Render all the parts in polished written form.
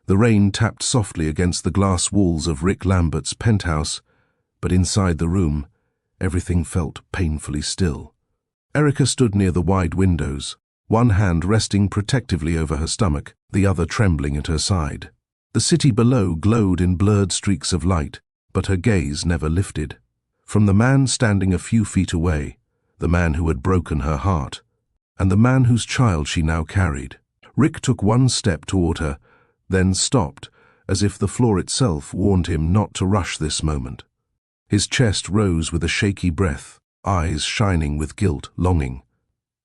The rain tapped softly against the glass walls of Rick Lambert's penthouse, but inside the room, everything felt painfully still. Erica stood near the wide windows, one hand resting protectively over her stomach, the other trembling at her side. The city below glowed in blurred streaks of light, but her gaze never lifted. From the man standing a few feet away, the man who had broken her heart, and the man whose child she now carried, Rick took one step toward her, then stopped, as if the floor itself warned him not to rush this moment. His chest rose with a shaky breath, eyes shining with guilt, longing,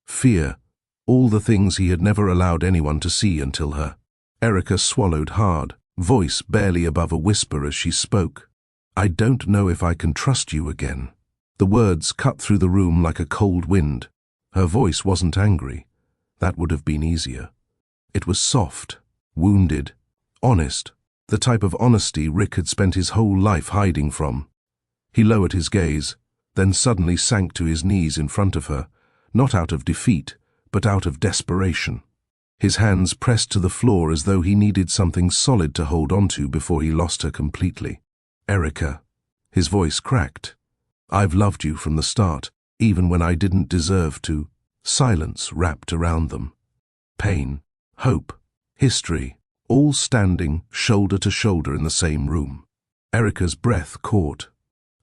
fear, all the things he had never allowed anyone to see until her. Erica swallowed hard, voice barely above a whisper as she spoke. "I don't know if I can trust you again." The words cut through the room like a cold wind. Her voice wasn't angry. That would have been easier. It was soft, wounded, honest, the type of honesty Rick had spent his whole life hiding from. He lowered his gaze, then suddenly sank to his knees in front of her, not out of defeat, but out of desperation. His hands pressed to the floor as though he needed something solid to hold onto before he lost her completely. "Erica," his voice cracked. "I've loved you from the start, even when I didn't deserve to." Silence wrapped around them. Pain, hope, history, all standing shoulder to shoulder in the same room. Erica's breath caught.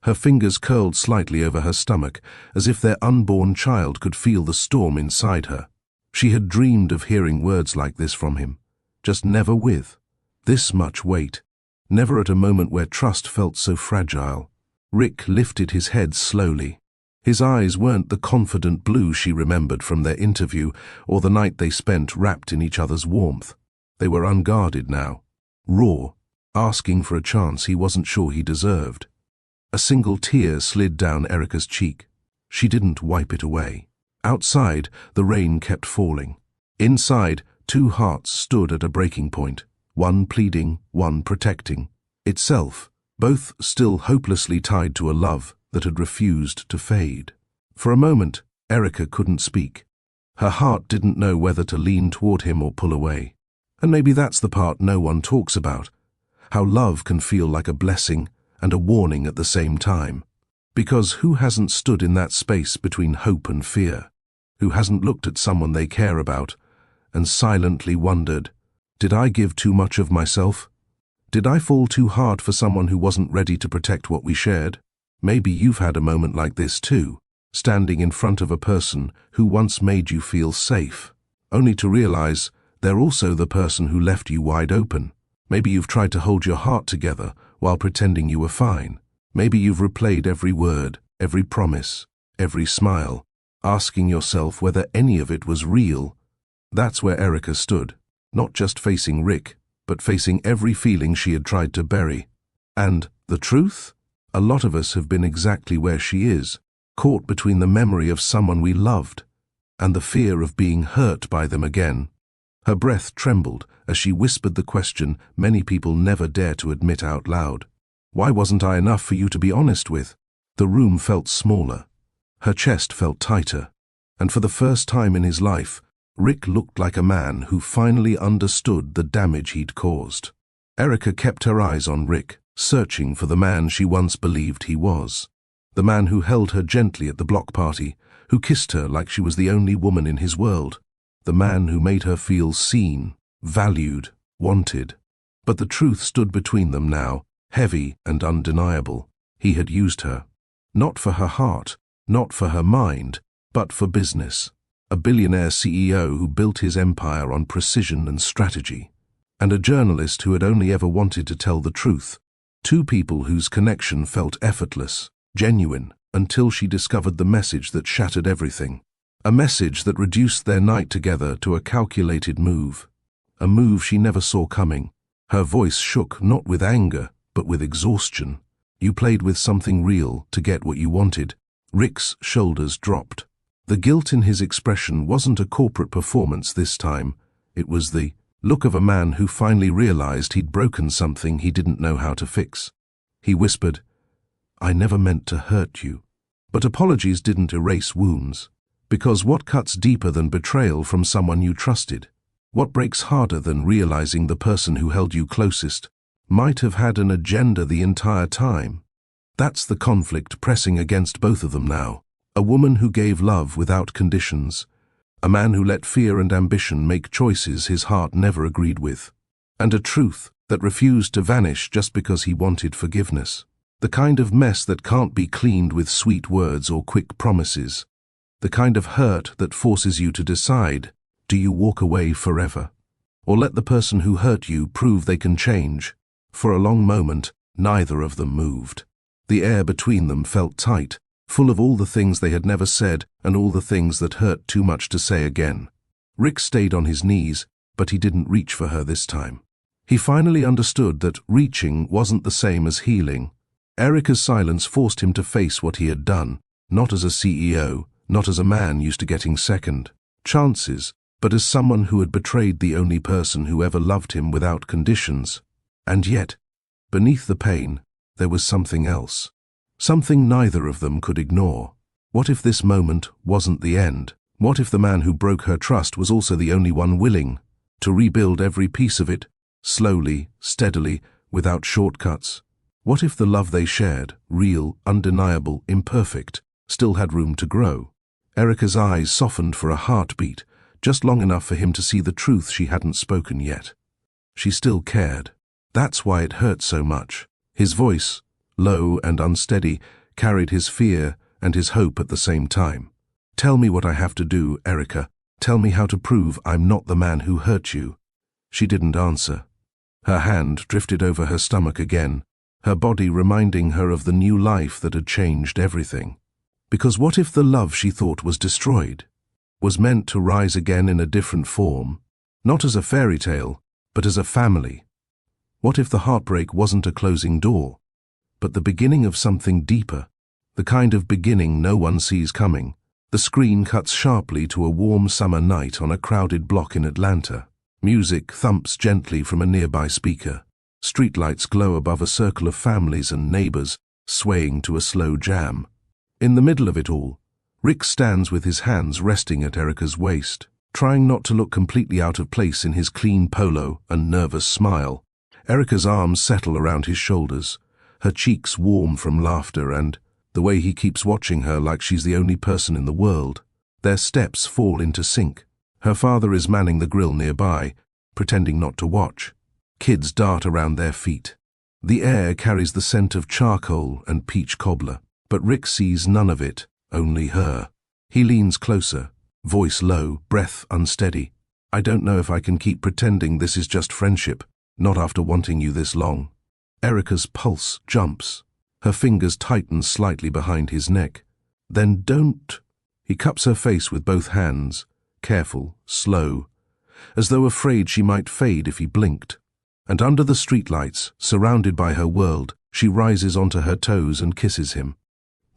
Her fingers curled slightly over her stomach, as if their unborn child could feel the storm inside her. She had dreamed of hearing words like this from him, just never with this much weight, never at a moment where trust felt so fragile. Rick lifted his head slowly. His eyes weren't the confident blue she remembered from their interview or the night they spent wrapped in each other's warmth. They were unguarded now, raw, asking for a chance he wasn't sure he deserved. A single tear slid down Erica's cheek. She didn't wipe it away. Outside, the rain kept falling. Inside, two hearts stood at a breaking point, one pleading, one protecting. Itself, both still hopelessly tied to a love that had refused to fade. For a moment, Erica couldn't speak. Her heart didn't know whether to lean toward him or pull away. And maybe that's the part no one talks about, how love can feel like a blessing and a warning at the same time. Because who hasn't stood in that space between hope and fear? Who hasn't looked at someone they care about and silently wondered, did I give too much of myself? Did I fall too hard for someone who wasn't ready to protect what we shared? Maybe you've had a moment like this too, standing in front of a person who once made you feel safe, only to realize they're also the person who left you wide open. Maybe you've tried to hold your heart together while pretending you were fine. Maybe you've replayed every word, every promise, every smile, asking yourself whether any of it was real. That's where Erica stood, not just facing Rick, but facing every feeling she had tried to bury. And the truth? A lot of us have been exactly where she is, caught between the memory of someone we loved and the fear of being hurt by them again. Her breath trembled as she whispered the question many people never dare to admit out loud. Why wasn't I enough for you to be honest with? The room felt smaller. Her chest felt tighter. And for the first time in his life, Rick looked like a man who finally understood the damage he'd caused. Erica kept her eyes on Rick, searching for the man she once believed he was. The man who held her gently at the block party, who kissed her like she was the only woman in his world. The man who made her feel seen, valued, wanted. But the truth stood between them now, heavy and undeniable. He had used her. Not for her heart, not for her mind, but for business. A billionaire CEO who built his empire on precision and strategy. And a journalist who had only ever wanted to tell the truth. Two people whose connection felt effortless, genuine, until she discovered the message that shattered everything. A message that reduced their night together to a calculated move. A move she never saw coming. Her voice shook not with anger, but with exhaustion. You played with something real to get what you wanted. Rick's shoulders dropped. The guilt in his expression wasn't a corporate performance this time. It was the look of a man who finally realized he'd broken something he didn't know how to fix. He whispered, "I never meant to hurt you." But apologies didn't erase wounds. Because what cuts deeper than betrayal from someone you trusted? What breaks harder than realizing the person who held you closest might have had an agenda the entire time? That's the conflict pressing against both of them now. A woman who gave love without conditions. A man who let fear and ambition make choices his heart never agreed with. And a truth that refused to vanish just because he wanted forgiveness. The kind of mess that can't be cleaned with sweet words or quick promises. The kind of hurt that forces you to decide, do you walk away forever? Or let the person who hurt you prove they can change? For a long moment, neither of them moved. The air between them felt tight, full of all the things they had never said and all the things that hurt too much to say again. Rick stayed on his knees, but he didn't reach for her this time. He finally understood that reaching wasn't the same as healing. Erica's silence forced him to face what he had done, not as a CEO, not as a man used to getting second chances, but as someone who had betrayed the only person who ever loved him without conditions. And yet, beneath the pain, there was something else. Something neither of them could ignore. What if this moment wasn't the end? What if the man who broke her trust was also the only one willing to rebuild every piece of it, slowly, steadily, without shortcuts? What if the love they shared, real, undeniable, imperfect, still had room to grow? Erica's eyes softened for a heartbeat, just long enough for him to see the truth she hadn't spoken yet. She still cared. That's why it hurt so much. His voice, low and unsteady, carried his fear and his hope at the same time. Tell me what I have to do, Erica. Tell me how to prove I'm not the man who hurt you. She didn't answer. Her hand drifted over her stomach again, her body reminding her of the new life that had changed everything. Because what if the love she thought was destroyed was meant to rise again in a different form, not as a fairy tale, but as a family? What if the heartbreak wasn't a closing door, but the beginning of something deeper, the kind of beginning no one sees coming? The screen cuts sharply to a warm summer night on a crowded block in Atlanta. Music thumps gently from a nearby speaker. Streetlights glow above a circle of families and neighbors, swaying to a slow jam. In the middle of it all, Rick stands with his hands resting at Erica's waist, trying not to look completely out of place in his clean polo and nervous smile. Erica's arms settle around his shoulders, her cheeks warm from laughter and the way he keeps watching her like she's the only person in the world. Their steps fall into sync. Her father is manning the grill nearby, pretending not to watch. Kids dart around their feet. The air carries the scent of charcoal and peach cobbler, but Rick sees none of it, only her. He leans closer, voice low, breath unsteady. I don't know if I can keep pretending this is just friendship, not after wanting you this long. Erica's pulse jumps. Her fingers tighten slightly behind his neck. Then don't. He cups her face with both hands, careful, slow, as though afraid she might fade if he blinked. And under the streetlights, surrounded by her world, she rises onto her toes and kisses him.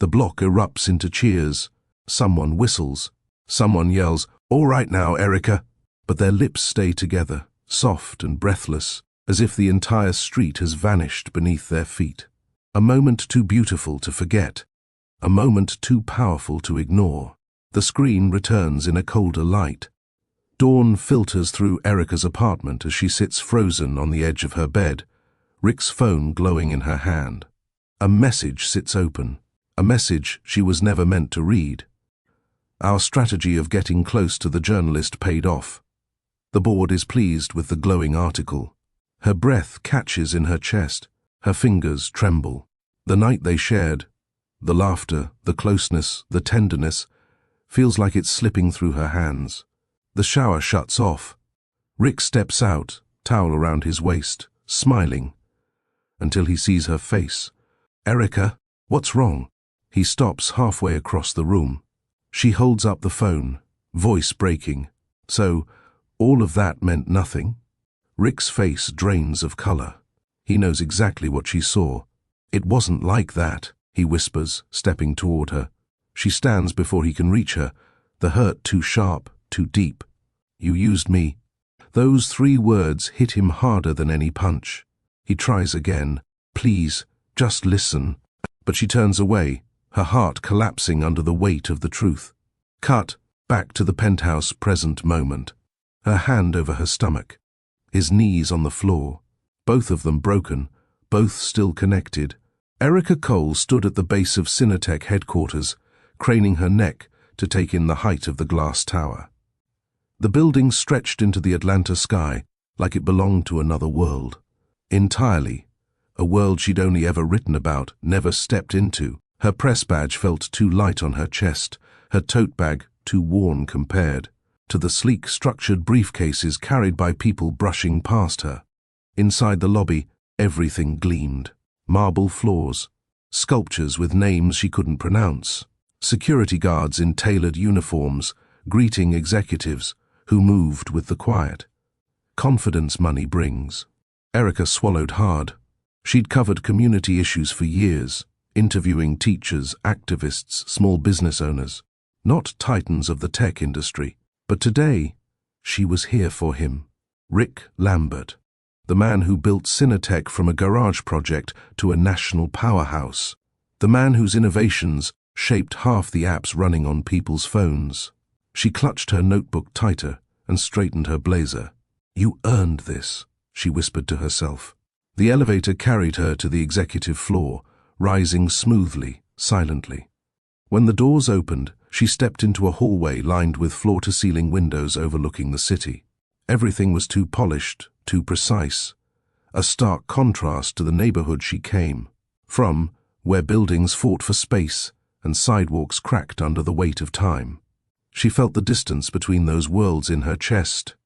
The block erupts into cheers. Someone whistles. Someone yells, "All right now, Erica." But their lips stay together, soft and breathless, as if the entire street has vanished beneath their feet. A moment too beautiful to forget. A moment too powerful to ignore. The screen returns in a colder light. Dawn filters through Erica's apartment as she sits frozen on the edge of her bed, Rick's phone glowing in her hand. A message sits open. A message she was never meant to read. Our strategy of getting close to the journalist paid off. The board is pleased with the glowing article. Her breath catches in her chest. Her fingers tremble. The night they shared, the laughter, the closeness, the tenderness, feels like it's slipping through her hands. The shower shuts off. Rick steps out, towel around his waist, smiling, until he sees her face. Erica, what's wrong? He stops halfway across the room. She holds up the phone, voice breaking. So, all of that meant nothing? Rick's face drains of color. He knows exactly what she saw. It wasn't like that, he whispers, stepping toward her. She stands before he can reach her, the hurt too sharp, too deep. You used me. Those 3 words hit him harder than any punch. He tries again. Please, just listen. But she turns away, her heart collapsing under the weight of the truth. Cut back to the penthouse present moment. her hand over her stomach, his knees on the floor, both of them broken, both still connected. Erica Cole stood at the base of Cinetech headquarters, craning her neck to take in the height of the glass tower. The building stretched into the Atlanta sky like it belonged to another world. Entirely. A world she'd only ever written about, never stepped into. Her press badge felt too light on her chest, her tote bag too worn compared to the sleek, structured briefcases carried by people brushing past her. Inside the lobby, everything gleamed. Marble floors, sculptures with names she couldn't pronounce, security guards in tailored uniforms, greeting executives who moved with the quiet. Confidence money brings. Erica swallowed hard. She'd covered community issues for years, interviewing teachers, activists, small business owners, not titans of the tech industry. But today, she was here for him. Rick Lambert, the man who built Cinetech from a garage project to a national powerhouse. The man whose innovations shaped half the apps running on people's phones. She clutched her notebook tighter and straightened her blazer. "You earned this," she whispered to herself. The elevator carried her to the executive floor, rising smoothly, silently. When the doors opened, she stepped into a hallway lined with floor-to-ceiling windows overlooking the city. Everything was too polished, too precise, a stark contrast to the neighborhood she came from, where buildings fought for space and sidewalks cracked under the weight of time. She felt the distance between those worlds in her chest.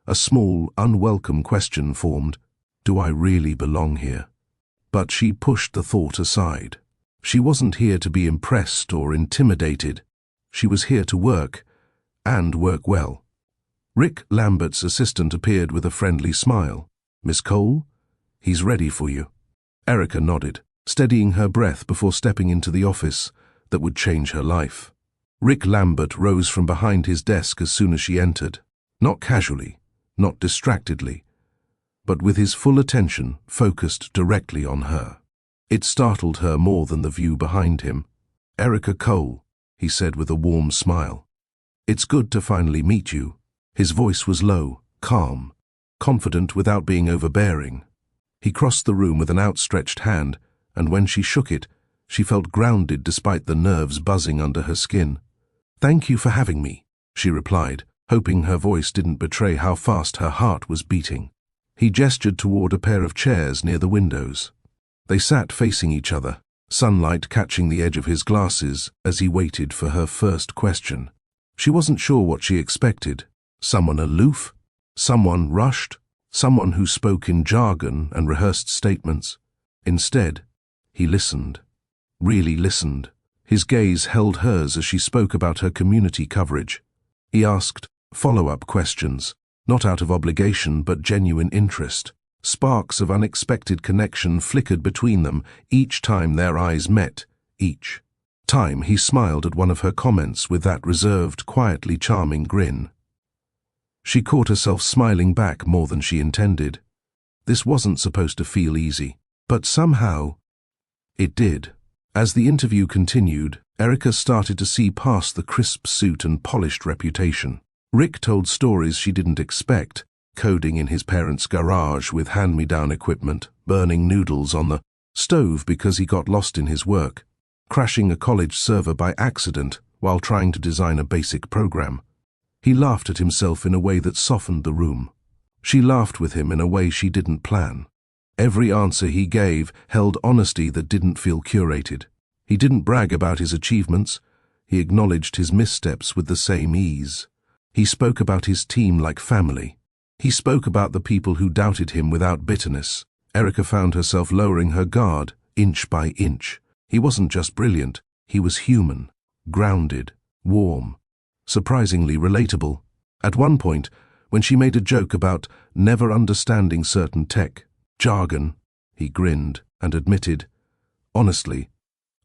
A small, unwelcome question formed, "Do I really belong here?" But she pushed the thought aside. She wasn't here to be impressed or intimidated. She was here to work, and work well. Rick Lambert's assistant appeared with a friendly smile. "Miss Cole, he's ready for you." Erica nodded, steadying her breath before stepping into the office that would change her life. Rick Lambert rose from behind his desk as soon as she entered, not casually, not distractedly, but with his full attention focused directly on her. It startled her more than the view behind him. "Erica Cole," he said with a warm smile. "It's good to finally meet you." His voice was low, calm, confident without being overbearing. He crossed the room with an outstretched hand, and when she shook it, she felt grounded despite the nerves buzzing under her skin. "Thank you for having me," she replied, hoping her voice didn't betray how fast her heart was beating. He gestured toward a pair of chairs near the windows. They sat facing each other, sunlight catching the edge of his glasses as he waited for her first question. She wasn't sure what she expected. Someone aloof? Someone rushed? Someone who spoke in jargon and rehearsed statements? Instead, he listened. Really listened. His gaze held hers as she spoke about her community coverage. He asked follow-up questions, not out of obligation but genuine interest. Sparks of unexpected connection flickered between them each time their eyes met. Each time he smiled at one of her comments with that reserved, quietly charming grin. She caught herself smiling back more than she intended. This wasn't supposed to feel easy, but somehow it did. As the interview continued, Erica started to see past the crisp suit and polished reputation. Rick told stories she didn't expect, coding in his parents' garage with hand-me-down equipment, burning noodles on the stove because he got lost in his work, crashing a college server by accident while trying to design a basic program. He laughed at himself in a way that softened the room. She laughed with him in a way she didn't plan. Every answer he gave held honesty that didn't feel curated. He didn't brag about his achievements. He acknowledged his missteps with the same ease. He spoke about his team like family. He spoke about the people who doubted him without bitterness. Erica found herself lowering her guard, inch by inch. He wasn't just brilliant. He was human, grounded, warm, surprisingly relatable. At one point, when she made a joke about never understanding certain tech jargon, he grinned and admitted, "Honestly,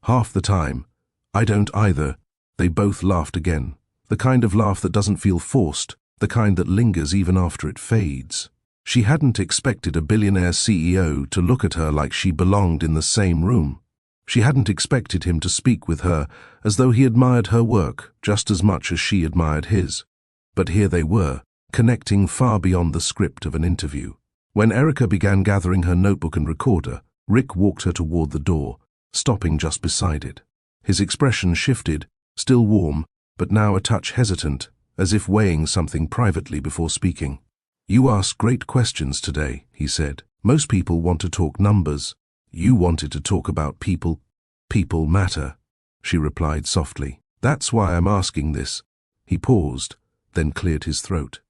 half the time, I don't either." They both laughed again. The kind of laugh that doesn't feel forced, the kind that lingers even after it fades. She hadn't expected a billionaire CEO to look at her like she belonged in the same room. She hadn't expected him to speak with her as though he admired her work just as much as she admired his. But here they were, connecting far beyond the script of an interview. When Erica began gathering her notebook and recorder, Rick walked her toward the door, stopping just beside it. His expression shifted, still warm, but now a touch hesitant, as if weighing something privately before speaking. "You asked great questions today," he said. "Most people want to talk numbers. You wanted to talk about people. People matter," she replied softly. "That's why I'm asking this." He paused, then cleared his throat.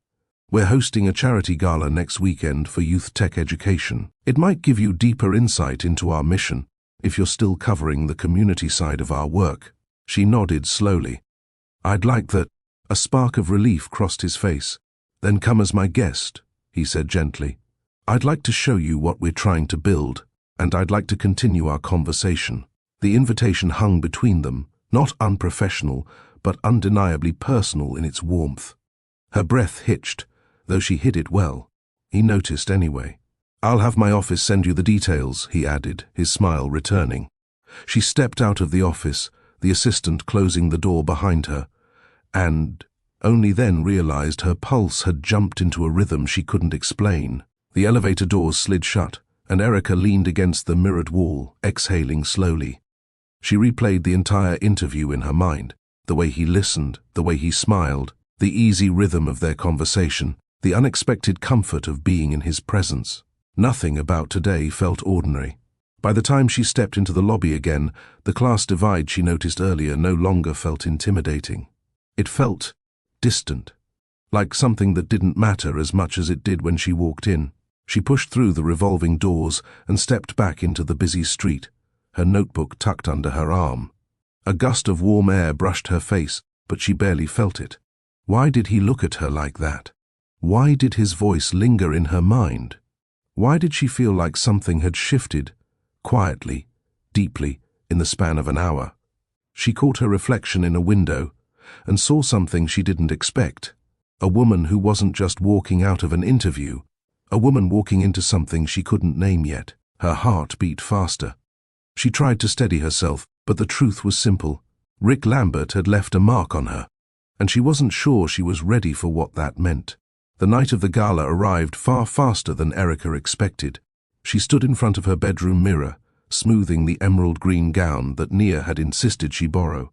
"We're hosting a charity gala next weekend for youth tech education. It might give you deeper insight into our mission, if you're still covering the community side of our work." She nodded slowly. "I'd like that." A spark of relief crossed his face. "Then come as my guest," he said gently. "I'd like to show you what we're trying to build, and I'd like to continue our conversation." The invitation hung between them, not unprofessional, but undeniably personal in its warmth. Her breath hitched, though she hid it well. He noticed anyway. "I'll have my office send you the details," he added, his smile returning. She stepped out of the office, the assistant closing the door behind her, and only then realized her pulse had jumped into a rhythm she couldn't explain. The elevator doors slid shut, and Erica leaned against the mirrored wall, exhaling slowly. She replayed the entire interview in her mind, the way he listened, the way he smiled, the easy rhythm of their conversation, the unexpected comfort of being in his presence. Nothing about today felt ordinary. By the time she stepped into the lobby again, the class divide she noticed earlier no longer felt intimidating. It felt distant, like something that didn't matter as much as it did when she walked in. She pushed through the revolving doors and stepped back into the busy street, her notebook tucked under her arm. A gust of warm air brushed her face, but she barely felt it. Why did he look at her like that? Why did his voice linger in her mind? Why did she feel like something had shifted, quietly, deeply, in the span of an hour? She caught her reflection in a window and saw something she didn't expect. A woman who wasn't just walking out of an interview, a woman walking into something she couldn't name yet. Her heart beat faster. She tried to steady herself, but the truth was simple. Rick Lambert had left a mark on her, and she wasn't sure she was ready for what that meant. The night of the gala arrived far faster than Erica expected. She stood in front of her bedroom mirror, smoothing the emerald green gown that Nia had insisted she borrow.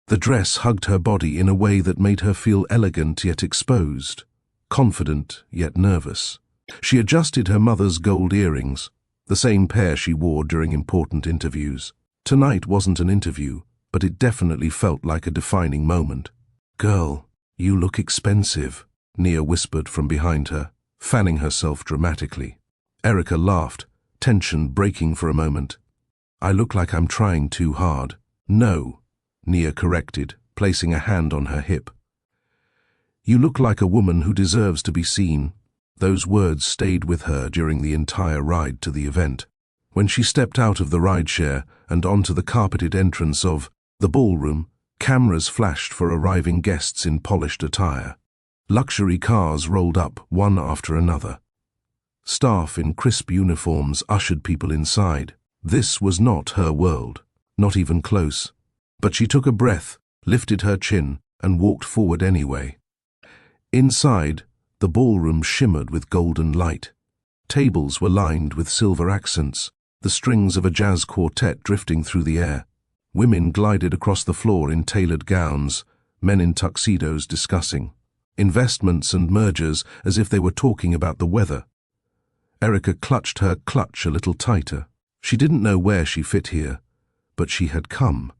The dress hugged her body in a way that made her feel elegant yet exposed, confident yet nervous. She adjusted her mother's gold earrings, the same pair she wore during important interviews. Tonight wasn't an interview, but it definitely felt like a defining moment. "Girl, you look expensive," Nia whispered from behind her, fanning herself dramatically. Erica laughed, tension breaking for a moment. "I look like I'm trying too hard." "No," Nia corrected, placing a hand on her hip. "You look like a woman who deserves to be seen." Those words stayed with her during the entire ride to the event. When she stepped out of the rideshare and onto the carpeted entrance of the ballroom, cameras flashed for arriving guests in polished attire. Luxury cars rolled up one after another. Staff in crisp uniforms ushered people inside. This was not her world, not even close. But she took a breath, lifted her chin, and walked forward anyway. Inside, the ballroom shimmered with golden light. Tables were lined with silver accents, the strings of a jazz quartet drifting through the air. Women glided across the floor in tailored gowns, men in tuxedos discussing investments and mergers as if they were talking about the weather. Erica clutched her clutch a little tighter. She didn't know where she fit here, but she had come.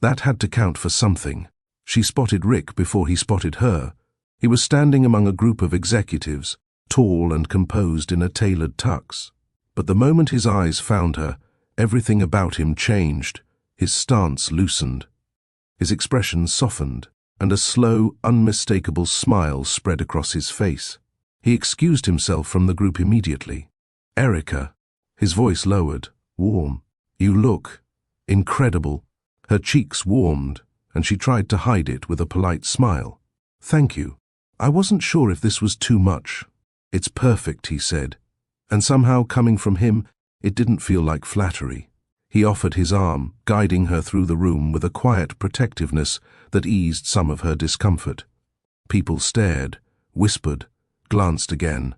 That had to count for something. She spotted Rick before he spotted her. He was standing among a group of executives, tall and composed in a tailored tux. But the moment his eyes found her, everything about him changed. His stance loosened. His expression softened, and a slow, unmistakable smile spread across his face. He excused himself from the group immediately. "Erica," his voice lowered, warm. "You look incredible." Her cheeks warmed, and she tried to hide it with a polite smile. "Thank you. I wasn't sure if this was too much." "It's perfect," he said, and somehow coming from him, it didn't feel like flattery. He offered his arm, guiding her through the room with a quiet protectiveness that eased some of her discomfort. People stared, whispered, glanced again.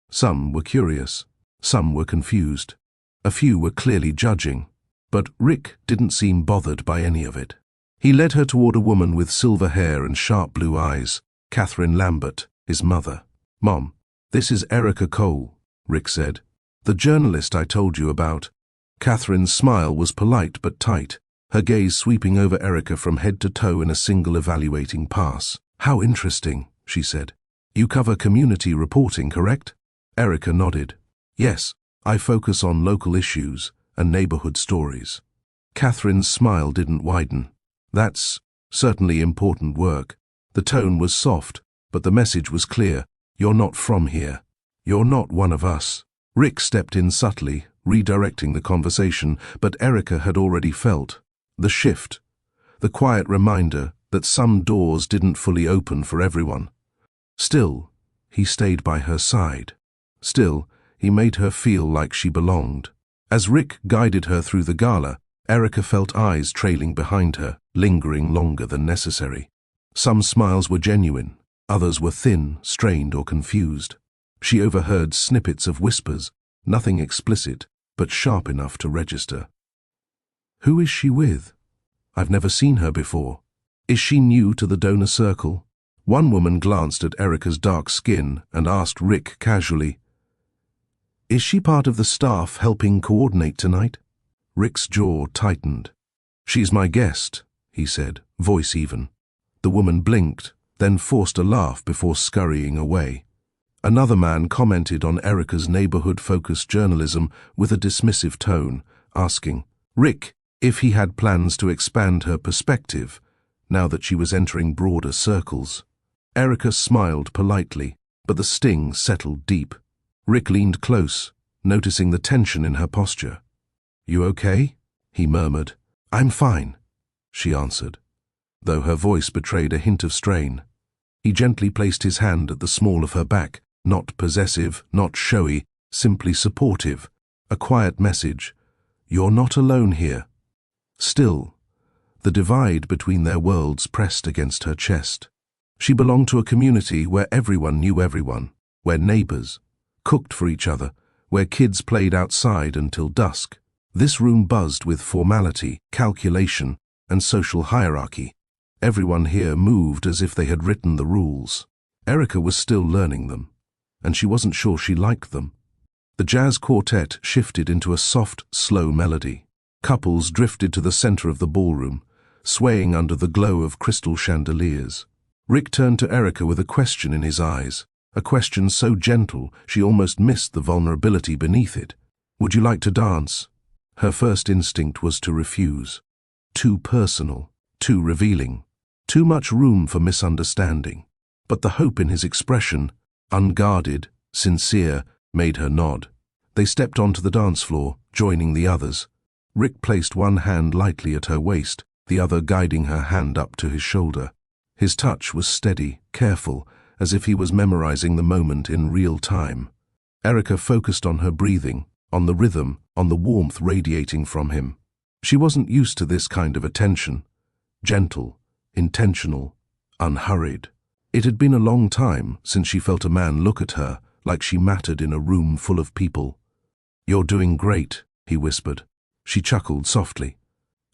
Some were curious, some were confused. A few were clearly judging, but Rick didn't seem bothered by any of it. He led her toward a woman with silver hair and sharp blue eyes, Catherine Lambert, his mother. "Mom, this is Erica Cole," Rick said. "The journalist I told you about." Catherine's smile was polite but tight, her gaze sweeping over Erica from head to toe in a single evaluating pass. "How interesting," she said. "You cover community reporting, correct?" Erica nodded. "Yes, I focus on local issues and neighborhood stories." Catherine's smile didn't widen. "That's certainly important work." The tone was soft, but the message was clear. "You're not from here. You're not one of us." Rick stepped in subtly, redirecting the conversation, but Erica had already felt the shift, the quiet reminder that some doors didn't fully open for everyone. Still, he stayed by her side. Still, he made her feel like she belonged. As Rick guided her through the gala, Erica felt eyes trailing behind her, lingering longer than necessary. Some smiles were genuine, others were thin, strained, or confused. She overheard snippets of whispers, nothing explicit, but sharp enough to register. "Who is she with? I've never seen her before. Is she new to the donor circle?" One woman glanced at Erica's dark skin and asked Rick casually, "Is she part of the staff helping coordinate tonight?" Rick's jaw tightened. "She's my guest," he said, voice even. The woman blinked, then forced a laugh before scurrying away. Another man commented on Erica's neighborhood-focused journalism with a dismissive tone, asking Rick if he had plans to expand her perspective now that she was entering broader circles. Erica smiled politely, but the sting settled deep. Rick leaned close, noticing the tension in her posture. "You okay?" he murmured. "I'm fine," she answered, though her voice betrayed a hint of strain. He gently placed his hand at the small of her back, not possessive, not showy, simply supportive, a quiet message. "You're not alone here." Still, the divide between their worlds pressed against her chest. She belonged to a community where everyone knew everyone, where neighbors cooked for each other, where kids played outside until dusk. This room buzzed with formality, calculation, and social hierarchy. Everyone here moved as if they had written the rules. Erica was still learning them, and she wasn't sure she liked them. The jazz quartet shifted into a soft, slow melody. Couples drifted to the center of the ballroom, swaying under the glow of crystal chandeliers. Rick turned to Erica with a question in his eyes, a question so gentle she almost missed the vulnerability beneath it. "Would you like to dance?" Her first instinct was to refuse. Too personal, too revealing, too much room for misunderstanding. But the hope in his expression, unguarded, sincere, made her nod. They stepped onto the dance floor, joining the others. Rick placed one hand lightly at her waist, the other guiding her hand up to his shoulder. His touch was steady, careful, as if he was memorizing the moment in real time. Erica focused on her breathing, on the rhythm, on the warmth radiating from him. She wasn't used to this kind of attention. Gentle, intentional, unhurried. It had been a long time since she felt a man look at her like she mattered in a room full of people. "You're doing great," he whispered. She chuckled softly.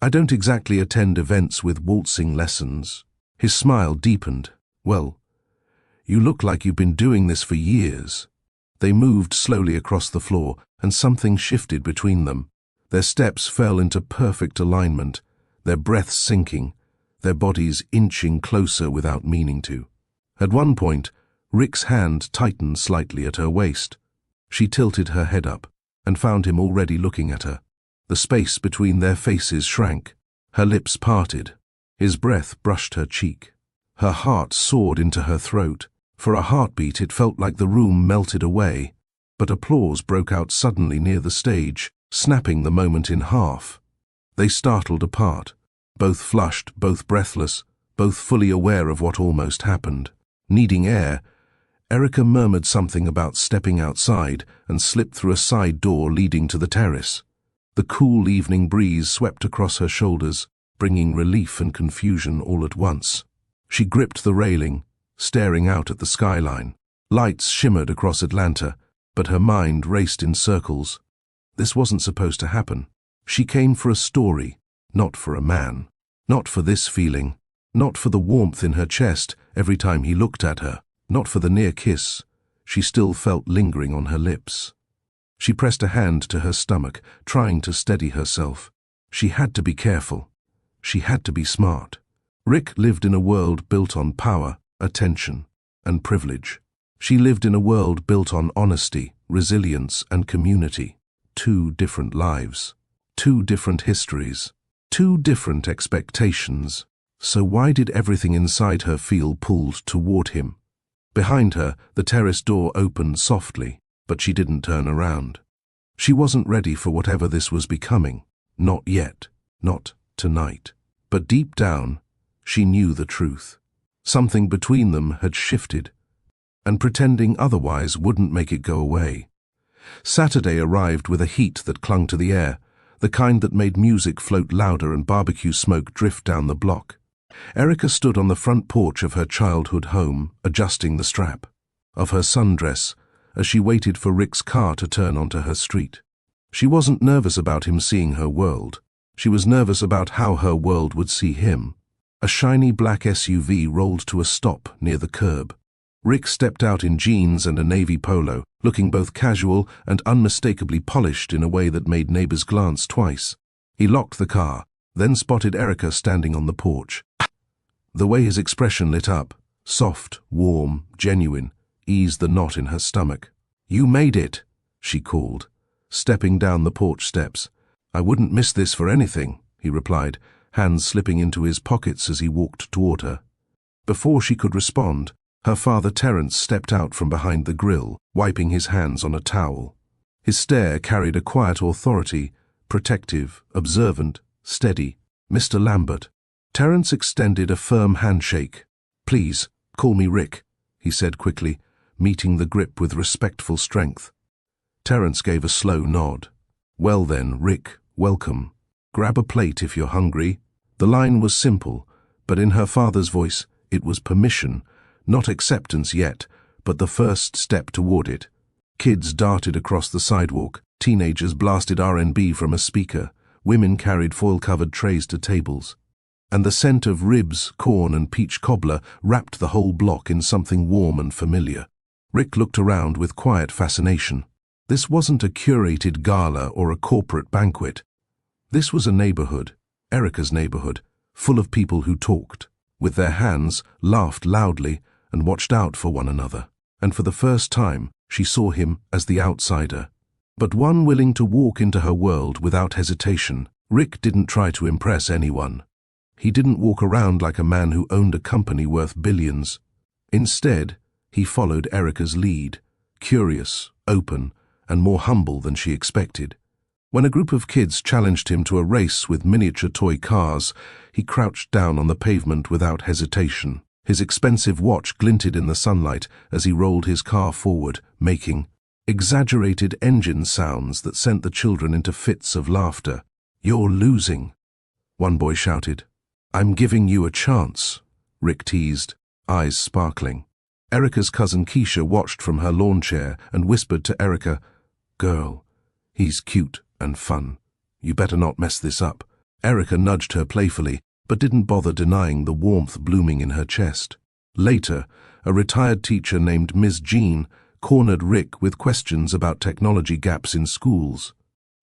"I don't exactly attend events with waltzing lessons." His smile deepened. "Well, you look like you've been doing this for years." They moved slowly across the floor, and something shifted between them. Their steps fell into perfect alignment, their breaths sinking, their bodies inching closer without meaning to. At one point, Rick's hand tightened slightly at her waist. She tilted her head up and found him already looking at her. The space between their faces shrank. Her lips parted. His breath brushed her cheek. Her heart soared into her throat. For a heartbeat, it felt like the room melted away. But applause broke out suddenly near the stage, snapping the moment in half. They startled apart, both flushed, both breathless, both fully aware of what almost happened. Needing air, Erica murmured something about stepping outside and slipped through a side door leading to the terrace. The cool evening breeze swept across her shoulders, bringing relief and confusion all at once. She gripped the railing, staring out at the skyline. Lights shimmered across Atlanta, but her mind raced in circles. This wasn't supposed to happen. She came for a story, not for a man. Not for this feeling. Not for the warmth in her chest every time he looked at her. Not for the near kiss she still felt lingering on her lips. She pressed a hand to her stomach, trying to steady herself. She had to be careful. She had to be smart. Rick lived in a world built on power, attention, and privilege. She lived in a world built on honesty, resilience, and community. 2 different lives. 2 different histories. 2 different expectations. So why did everything inside her feel pulled toward him? Behind her, the terrace door opened softly, but she didn't turn around. She wasn't ready for whatever this was becoming. Not yet. Not tonight. But deep down, she knew the truth. Something between them had shifted, and pretending otherwise wouldn't make it go away. Saturday arrived with a heat that clung to the air, the kind that made music float louder and barbecue smoke drift down the block. Erica stood on the front porch of her childhood home, adjusting the strap of her sundress as she waited for Rick's car to turn onto her street. She wasn't nervous about him seeing her world. She was nervous about how her world would see him. A shiny black SUV rolled to a stop near the curb. Rick stepped out in jeans and a navy polo, looking both casual and unmistakably polished in a way that made neighbors glance twice. He locked the car, then spotted Erica standing on the porch. The way his expression lit up, soft, warm, genuine, eased the knot in her stomach. "You made it," she called, stepping down the porch steps. "I wouldn't miss this for anything," he replied, hands slipping into his pockets as he walked toward her. Before she could respond, her father Terence stepped out from behind the grill, wiping his hands on a towel. His stare carried a quiet authority, protective, observant, steady. "Mr. Lambert." Terence extended a firm handshake. "Please, call me Rick," he said quickly, meeting the grip with respectful strength. Terence gave a slow nod. "Well then, Rick, welcome. Grab a plate if you're hungry." The line was simple, but in her father's voice, it was permission, not acceptance yet, but the first step toward it. Kids darted across the sidewalk, teenagers blasted R&B from a speaker, women carried foil-covered trays to tables. And the scent of ribs, corn, and peach cobbler wrapped the whole block in something warm and familiar. Rick looked around with quiet fascination. This wasn't a curated gala or a corporate banquet. This was a neighborhood, Erica's neighborhood, full of people who talked, with their hands, laughed loudly, and watched out for one another. And for the first time, she saw him as the outsider, but one willing to walk into her world without hesitation. Rick didn't try to impress anyone. He didn't walk around like a man who owned a company worth billions. Instead, he followed Erica's lead, curious, open, and more humble than she expected. When a group of kids challenged him to a race with miniature toy cars, he crouched down on the pavement without hesitation. His expensive watch glinted in the sunlight as he rolled his car forward, making exaggerated engine sounds that sent the children into fits of laughter. "You're losing," one boy shouted. "I'm giving you a chance," Rick teased, eyes sparkling. Erica's cousin Keisha watched from her lawn chair and whispered to Erica, "Girl, he's cute and fun. You better not mess this up." Erica nudged her playfully, but didn't bother denying the warmth blooming in her chest. Later, a retired teacher named Ms. Jean cornered Rick with questions about technology gaps in schools.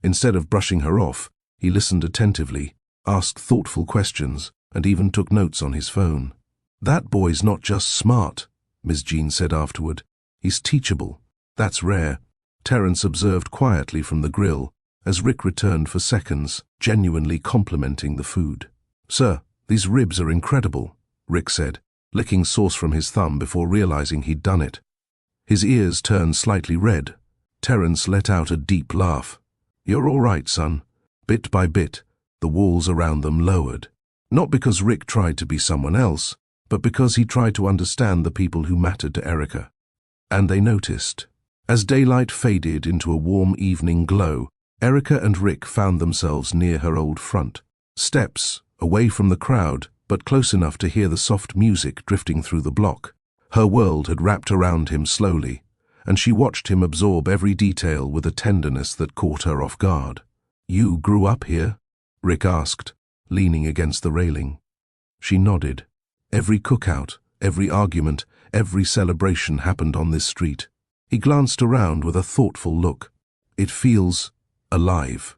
Instead of brushing her off, he listened attentively, asked thoughtful questions, and even took notes on his phone. "That boy's not just smart," Ms. Jean said afterward. "He's teachable. That's rare." Terence observed quietly from the grill as Rick returned for seconds, genuinely complimenting the food. "Sir, these ribs are incredible," Rick said, licking sauce from his thumb before realizing he'd done it. His ears turned slightly red. Terence let out a deep laugh. "You're all right, son." Bit by bit, the walls around them lowered. Not because Rick tried to be someone else, but because he tried to understand the people who mattered to Erica. And they noticed. As daylight faded into a warm evening glow, Erica and Rick found themselves near her old front. Steps, away from the crowd, but close enough to hear the soft music drifting through the block. Her world had wrapped around him slowly, and she watched him absorb every detail with a tenderness that caught her off guard. "You grew up here?" Rick asked, leaning against the railing. She nodded. Every cookout, every argument, every celebration happened on this street. He glanced around with a thoughtful look. "It feels alive.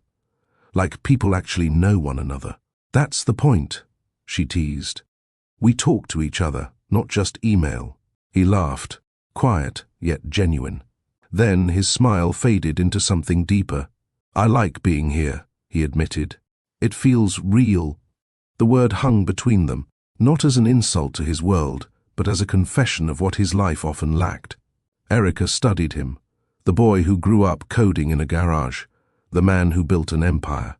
Like people actually know one another." "That's the point," she teased. "We talk to each other, not just email." He laughed, quiet yet genuine. Then his smile faded into something deeper. "I like being here," he admitted. "It feels real." The word hung between them, not as an insult to his world, but as a confession of what his life often lacked. Erica studied him, the boy who grew up coding in a garage, the man who built an empire,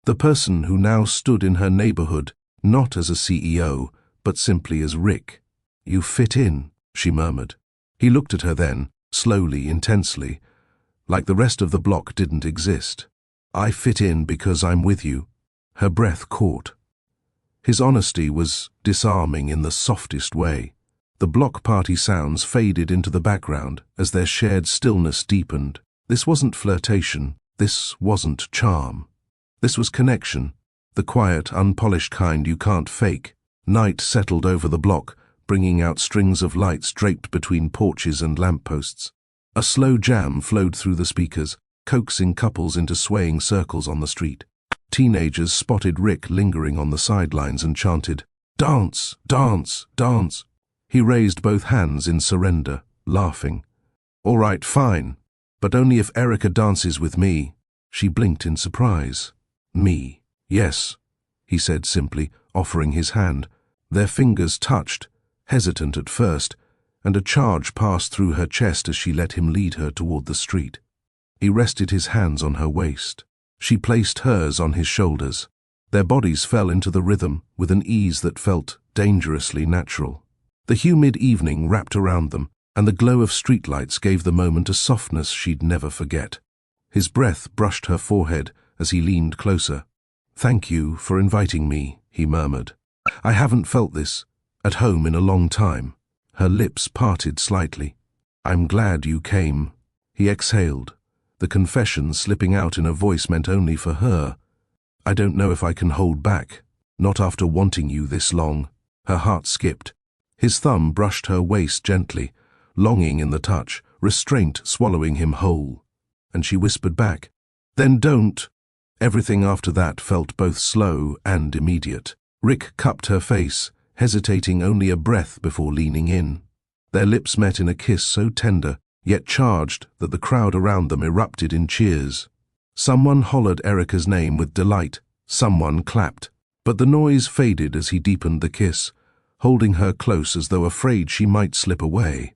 the person who now stood in her neighborhood, not as a CEO, but simply as Rick. "You fit in," she murmured. He looked at her then, slowly, intensely, like the rest of the block didn't exist. "I fit in because I'm with you." Her breath caught. His honesty was disarming in the softest way. The block party sounds faded into the background as their shared stillness deepened. This wasn't flirtation. This wasn't charm. This was connection, the quiet, unpolished kind you can't fake. Night settled over the block, bringing out strings of lights draped between porches and lampposts. A slow jam flowed through the speakers, coaxing couples into swaying circles on the street. Teenagers spotted Rick lingering on the sidelines and chanted, "Dance, dance, dance." He raised both hands in surrender, laughing. "All right, fine, but only if Erica dances with me." She blinked in surprise. "Me? Yes," he said simply, offering his hand. Their fingers touched, hesitant at first, and a charge passed through her chest as she let him lead her toward the street. He rested his hands on her waist. She placed hers on his shoulders. Their bodies fell into the rhythm with an ease that felt dangerously natural. The humid evening wrapped around them, and the glow of streetlights gave the moment a softness she'd never forget. His breath brushed her forehead as he leaned closer. "Thank you for inviting me," he murmured. "I haven't felt this at home in a long time." Her lips parted slightly. "I'm glad you came." He exhaled, the confession slipping out in a voice meant only for her. "I don't know if I can hold back, not after wanting you this long." Her heart skipped. His thumb brushed her waist gently, longing in the touch, restraint swallowing him whole. And she whispered back, "Then don't." Everything after that felt both slow and immediate. Rick cupped her face, hesitating only a breath before leaning in. Their lips met in a kiss so tender, yet charged, that the crowd around them erupted in cheers. Someone hollered Erica's name with delight, someone clapped. But the noise faded as he deepened the kiss, holding her close as though afraid she might slip away.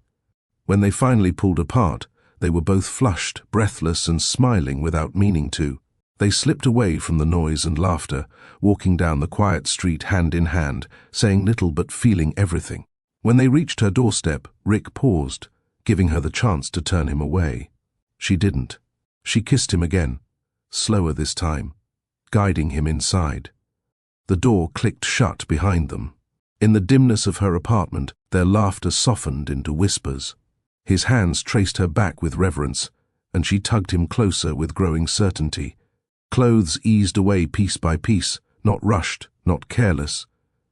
When they finally pulled apart, they were both flushed, breathless, and smiling without meaning to. They slipped away from the noise and laughter, walking down the quiet street hand in hand, saying little but feeling everything. When they reached her doorstep, Rick paused, giving her the chance to turn him away. She didn't. She kissed him again, slower this time, guiding him inside. The door clicked shut behind them. In the dimness of her apartment, their laughter softened into whispers. His hands traced her back with reverence, and she tugged him closer with growing certainty. Clothes eased away piece by piece, not rushed, not careless,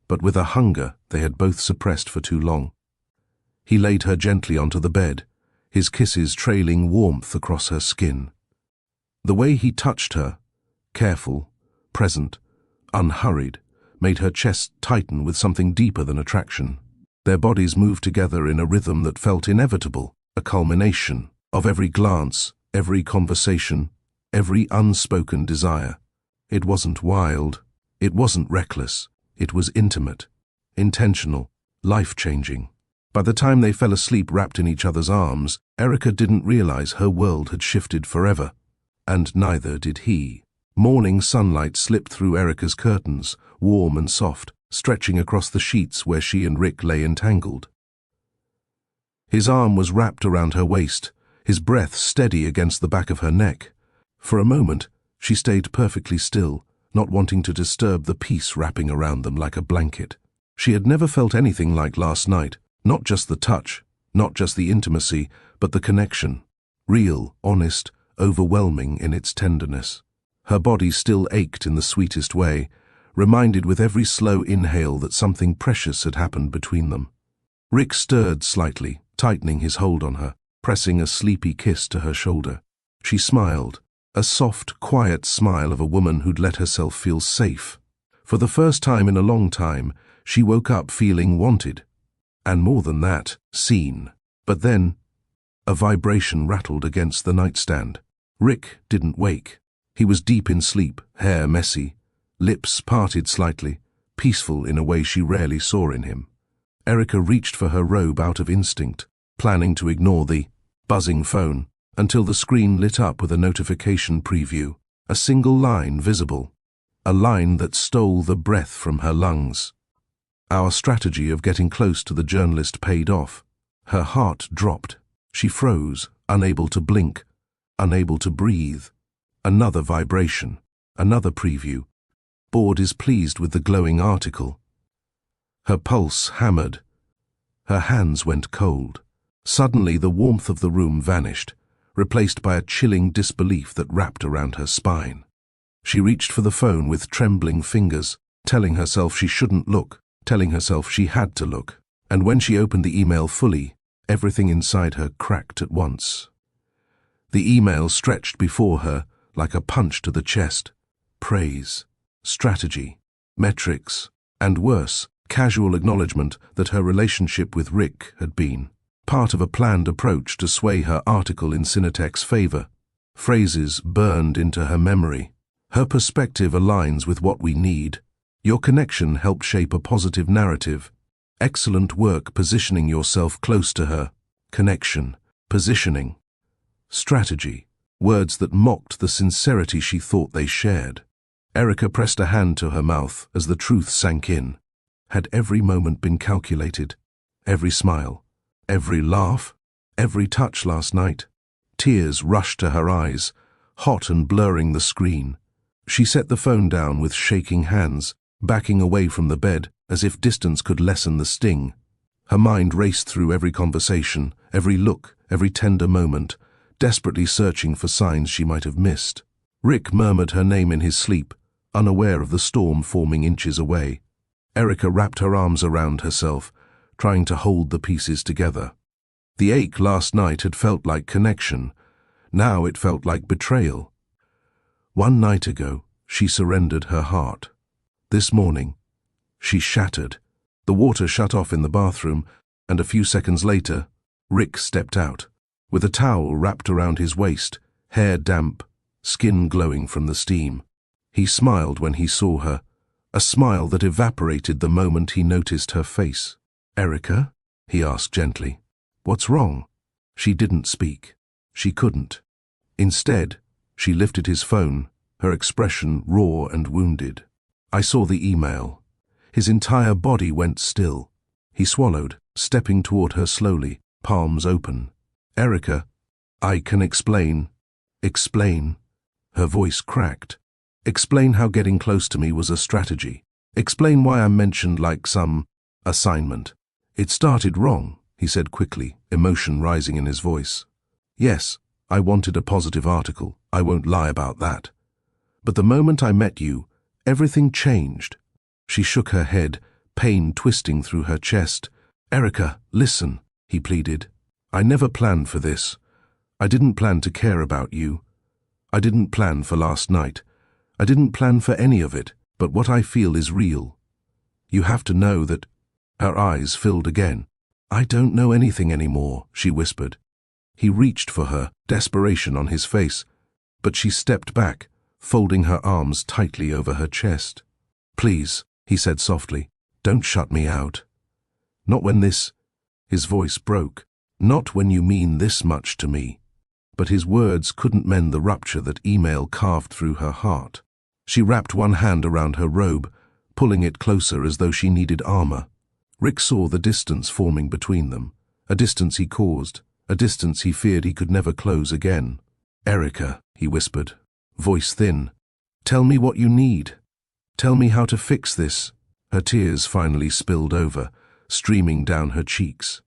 but with a hunger they had both suppressed for too long. He laid her gently onto the bed, his kisses trailing warmth across her skin. The way he touched her, careful, present, unhurried, made her chest tighten with something deeper than attraction. Their bodies moved together in a rhythm that felt inevitable, a culmination of every glance, every conversation, every unspoken desire. It wasn't wild, it wasn't reckless, it was intimate, intentional, life-changing. By the time they fell asleep wrapped in each other's arms, Erica didn't realize her world had shifted forever, and neither did he. Morning sunlight slipped through Erica's curtains, warm and soft, stretching across the sheets where she and Rick lay entangled. His arm was wrapped around her waist, his breath steady against the back of her neck. For a moment, she stayed perfectly still, not wanting to disturb the peace wrapping around them like a blanket. She had never felt anything like last night, Not just the touch, not just the intimacy, but the connection. Real, honest, overwhelming in its tenderness. Her body still ached in the sweetest way, reminded with every slow inhale that something precious had happened between them. Rick stirred slightly, tightening his hold on her, pressing a sleepy kiss to her shoulder. She smiled, a soft, quiet smile of a woman who'd let herself feel safe. For the first time in a long time, she woke up feeling wanted. And more than that, seen. But then, a vibration rattled against the nightstand. Rick didn't wake. He was deep in sleep, hair messy, lips parted slightly, peaceful in a way she rarely saw in him. Erica reached for her robe out of instinct, planning to ignore the buzzing phone, until the screen lit up with a notification preview, a single line visible, a line that stole the breath from her lungs. Our strategy of getting close to the journalist paid off. Her heart dropped. She froze, unable to blink, unable to breathe. Another vibration, another preview. Board is pleased with the glowing article. Her pulse hammered. Her hands went cold. Suddenly the warmth of the room vanished, replaced by a chilling disbelief that wrapped around her spine. She reached for the phone with trembling fingers, telling herself she shouldn't look, telling herself she had to look. And when she opened the email fully, everything inside her cracked at once. The email stretched before her like a punch to the chest. Praise, strategy, metrics, and worse, casual acknowledgement that her relationship with Rick had been part of a planned approach to sway her article in Cinetech's favor. Phrases burned into her memory. Her perspective aligns with what we need. Your connection helped shape a positive narrative. Excellent work positioning yourself close to her. Connection, positioning, strategy, words that mocked the sincerity she thought they shared. Erica pressed a hand to her mouth as the truth sank in. Had every moment been calculated? Every smile, every laugh, every touch last night? Tears rushed to her eyes, hot and blurring the screen. She set the phone down with shaking hands, backing away from the bed as if distance could lessen the sting. Her mind raced through every conversation, every look, every tender moment, desperately searching for signs she might have missed. Rick murmured her name in his sleep, unaware of the storm forming inches away. Erica wrapped her arms around herself, trying to hold the pieces together. The ache last night had felt like connection. Now it felt like betrayal. 1 night ago, she surrendered her heart. This morning, she shattered. The water shut off in the bathroom, and a few seconds later, Rick stepped out, with a towel wrapped around his waist, hair damp, skin glowing from the steam. He smiled when he saw her, a smile that evaporated the moment he noticed her face. "Erica?" he asked gently. "What's wrong?" She didn't speak. She couldn't. Instead, she lifted his phone, her expression raw and wounded. I saw the email. His entire body went still. He swallowed, stepping toward her slowly, palms open. "Erica, I can explain." "Explain?" Her voice cracked. "Explain how getting close to me was a strategy. Explain why I'm mentioned like some assignment." "It started wrong," he said quickly, emotion rising in his voice. "Yes, I wanted a positive article. I won't lie about that. But the moment I met you, everything changed." She shook her head, pain twisting through her chest. "Erica, listen," he pleaded. "I never planned for this. I didn't plan to care about you. I didn't plan for last night. I didn't plan for any of it, but what I feel is real. You have to know that—" Her eyes filled again. "I don't know anything anymore," she whispered. He reached for her, desperation on his face, but she stepped back, folding her arms tightly over her chest. "Please," he said softly, "don't shut me out. Not when this—" His voice broke. "Not when you mean this much to me." But his words couldn't mend the rupture that email carved through her heart. She wrapped one hand around her robe, pulling it closer as though she needed armor. Rick saw the distance forming between them, a distance he caused, a distance he feared he could never close again. "Erica," he whispered, voice thin, "tell me what you need. Tell me how to fix this." Her tears finally spilled over, streaming down her cheeks.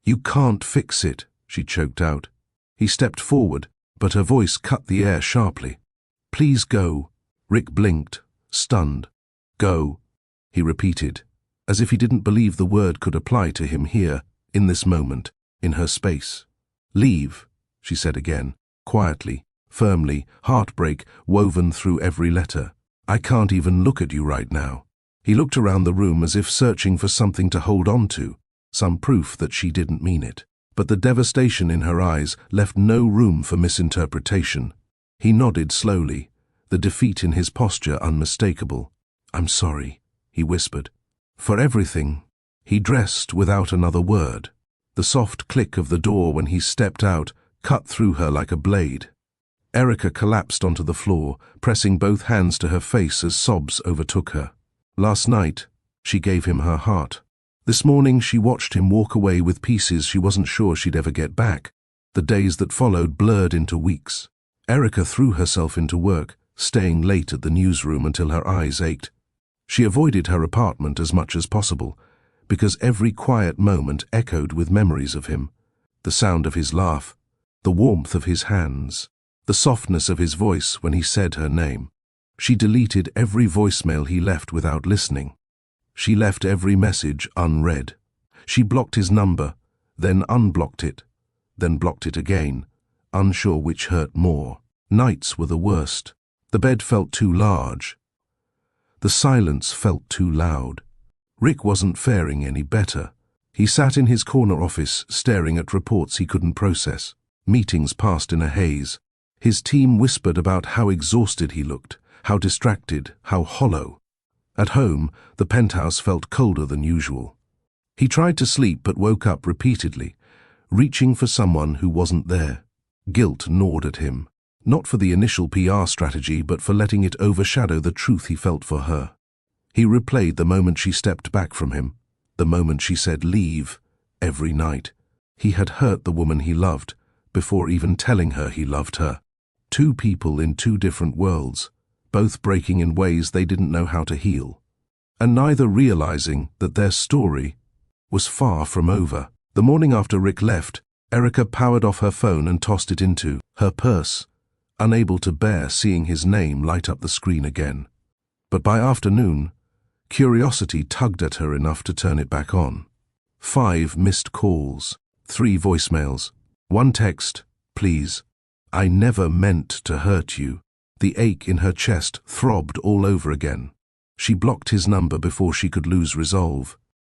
"You can't fix it," she choked out. He stepped forward, but her voice cut the air sharply. "Please go." Rick blinked, stunned. "Go," he repeated, as if he didn't believe the word could apply to him here, in this moment, in her space. "Leave," she said again, quietly, firmly, heartbreak woven through every letter. "I can't even look at you right now." He looked around the room as if searching for something to hold on to, some proof that she didn't mean it. But the devastation in her eyes left no room for misinterpretation. He nodded slowly, the defeat in his posture unmistakable. "I'm sorry," he whispered. "For everything." He dressed without another word. The soft click of the door when he stepped out cut through her like a blade. Erica collapsed onto the floor, pressing both hands to her face as sobs overtook her. Last night, she gave him her heart. This morning she watched him walk away with pieces she wasn't sure she'd ever get back. The days that followed blurred into weeks. Erica threw herself into work, staying late at the newsroom until her eyes ached. She avoided her apartment as much as possible, because every quiet moment echoed with memories of him. The sound of his laugh, the warmth of his hands, the softness of his voice when he said her name. She deleted every voicemail he left without listening. She left every message unread. She blocked his number, then unblocked it, then blocked it again, unsure which hurt more. Nights were the worst. The bed felt too large. The silence felt too loud. Rick wasn't faring any better. He sat in his corner office, staring at reports he couldn't process. Meetings passed in a haze. His team whispered about how exhausted he looked, how distracted, how hollow. At home, the penthouse felt colder than usual. He tried to sleep but woke up repeatedly, reaching for someone who wasn't there. Guilt gnawed at him, not for the initial PR strategy but for letting it overshadow the truth he felt for her. He replayed the moment she stepped back from him, the moment she said leave, every night. He had hurt the woman he loved before even telling her he loved her. Two people in two different worlds, both breaking in ways they didn't know how to heal, and neither realizing that their story was far from over. The morning after Rick left, Erica powered off her phone and tossed it into her purse, unable to bear seeing his name light up the screen again. But by afternoon, curiosity tugged at her enough to turn it back on. 5 missed calls, 3 voicemails, 1 text, "Please, I never meant to hurt you." The ache in her chest throbbed all over again. She blocked his number before she could lose resolve.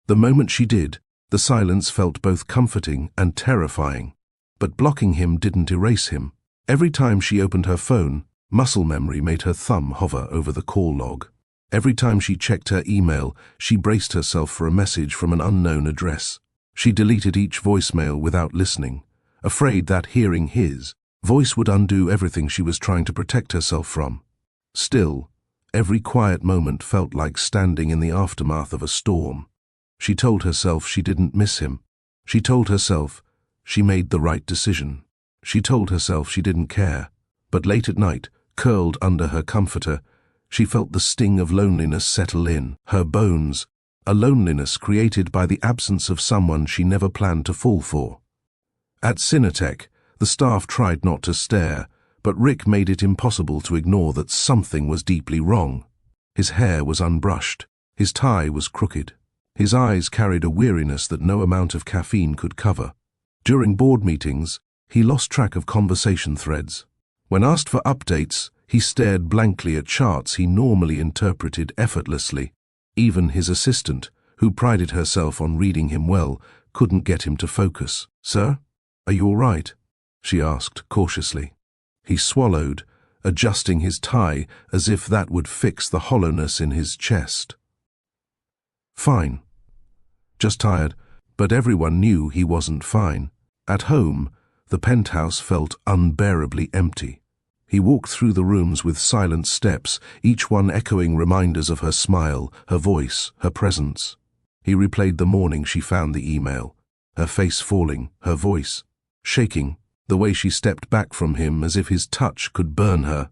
The moment she did, the silence felt both comforting and terrifying. But blocking him didn't erase him. Every time she opened her phone, muscle memory made her thumb hover over the call log. Every time she checked her email, she braced herself for a message from an unknown address. She deleted each voicemail without listening, afraid that hearing his voice would undo everything she was trying to protect herself from. Still, every quiet moment felt like standing in the aftermath of a storm. She told herself she didn't miss him. She told herself she made the right decision. She told herself she didn't care. But late at night, curled under her comforter, she felt the sting of loneliness settle in her bones, a loneliness created by the absence of someone she never planned to fall for. At Cinetech, the staff tried not to stare, but Rick made it impossible to ignore that something was deeply wrong. His hair was unbrushed, his tie was crooked, his eyes carried a weariness that no amount of caffeine could cover. During board meetings, he lost track of conversation threads. When asked for updates, he stared blankly at charts he normally interpreted effortlessly. Even his assistant, who prided herself on reading him well, couldn't get him to focus. "Sir, are you all right?" she asked cautiously. He swallowed, adjusting his tie as if that would fix the hollowness in his chest. "Fine. Just tired," but everyone knew he wasn't fine. At home, the penthouse felt unbearably empty. He walked through the rooms with silent steps, each one echoing reminders of her smile, her voice, her presence. He replayed the morning she found the email, her face falling, her voice shaking, the way she stepped back from him as if his touch could burn her.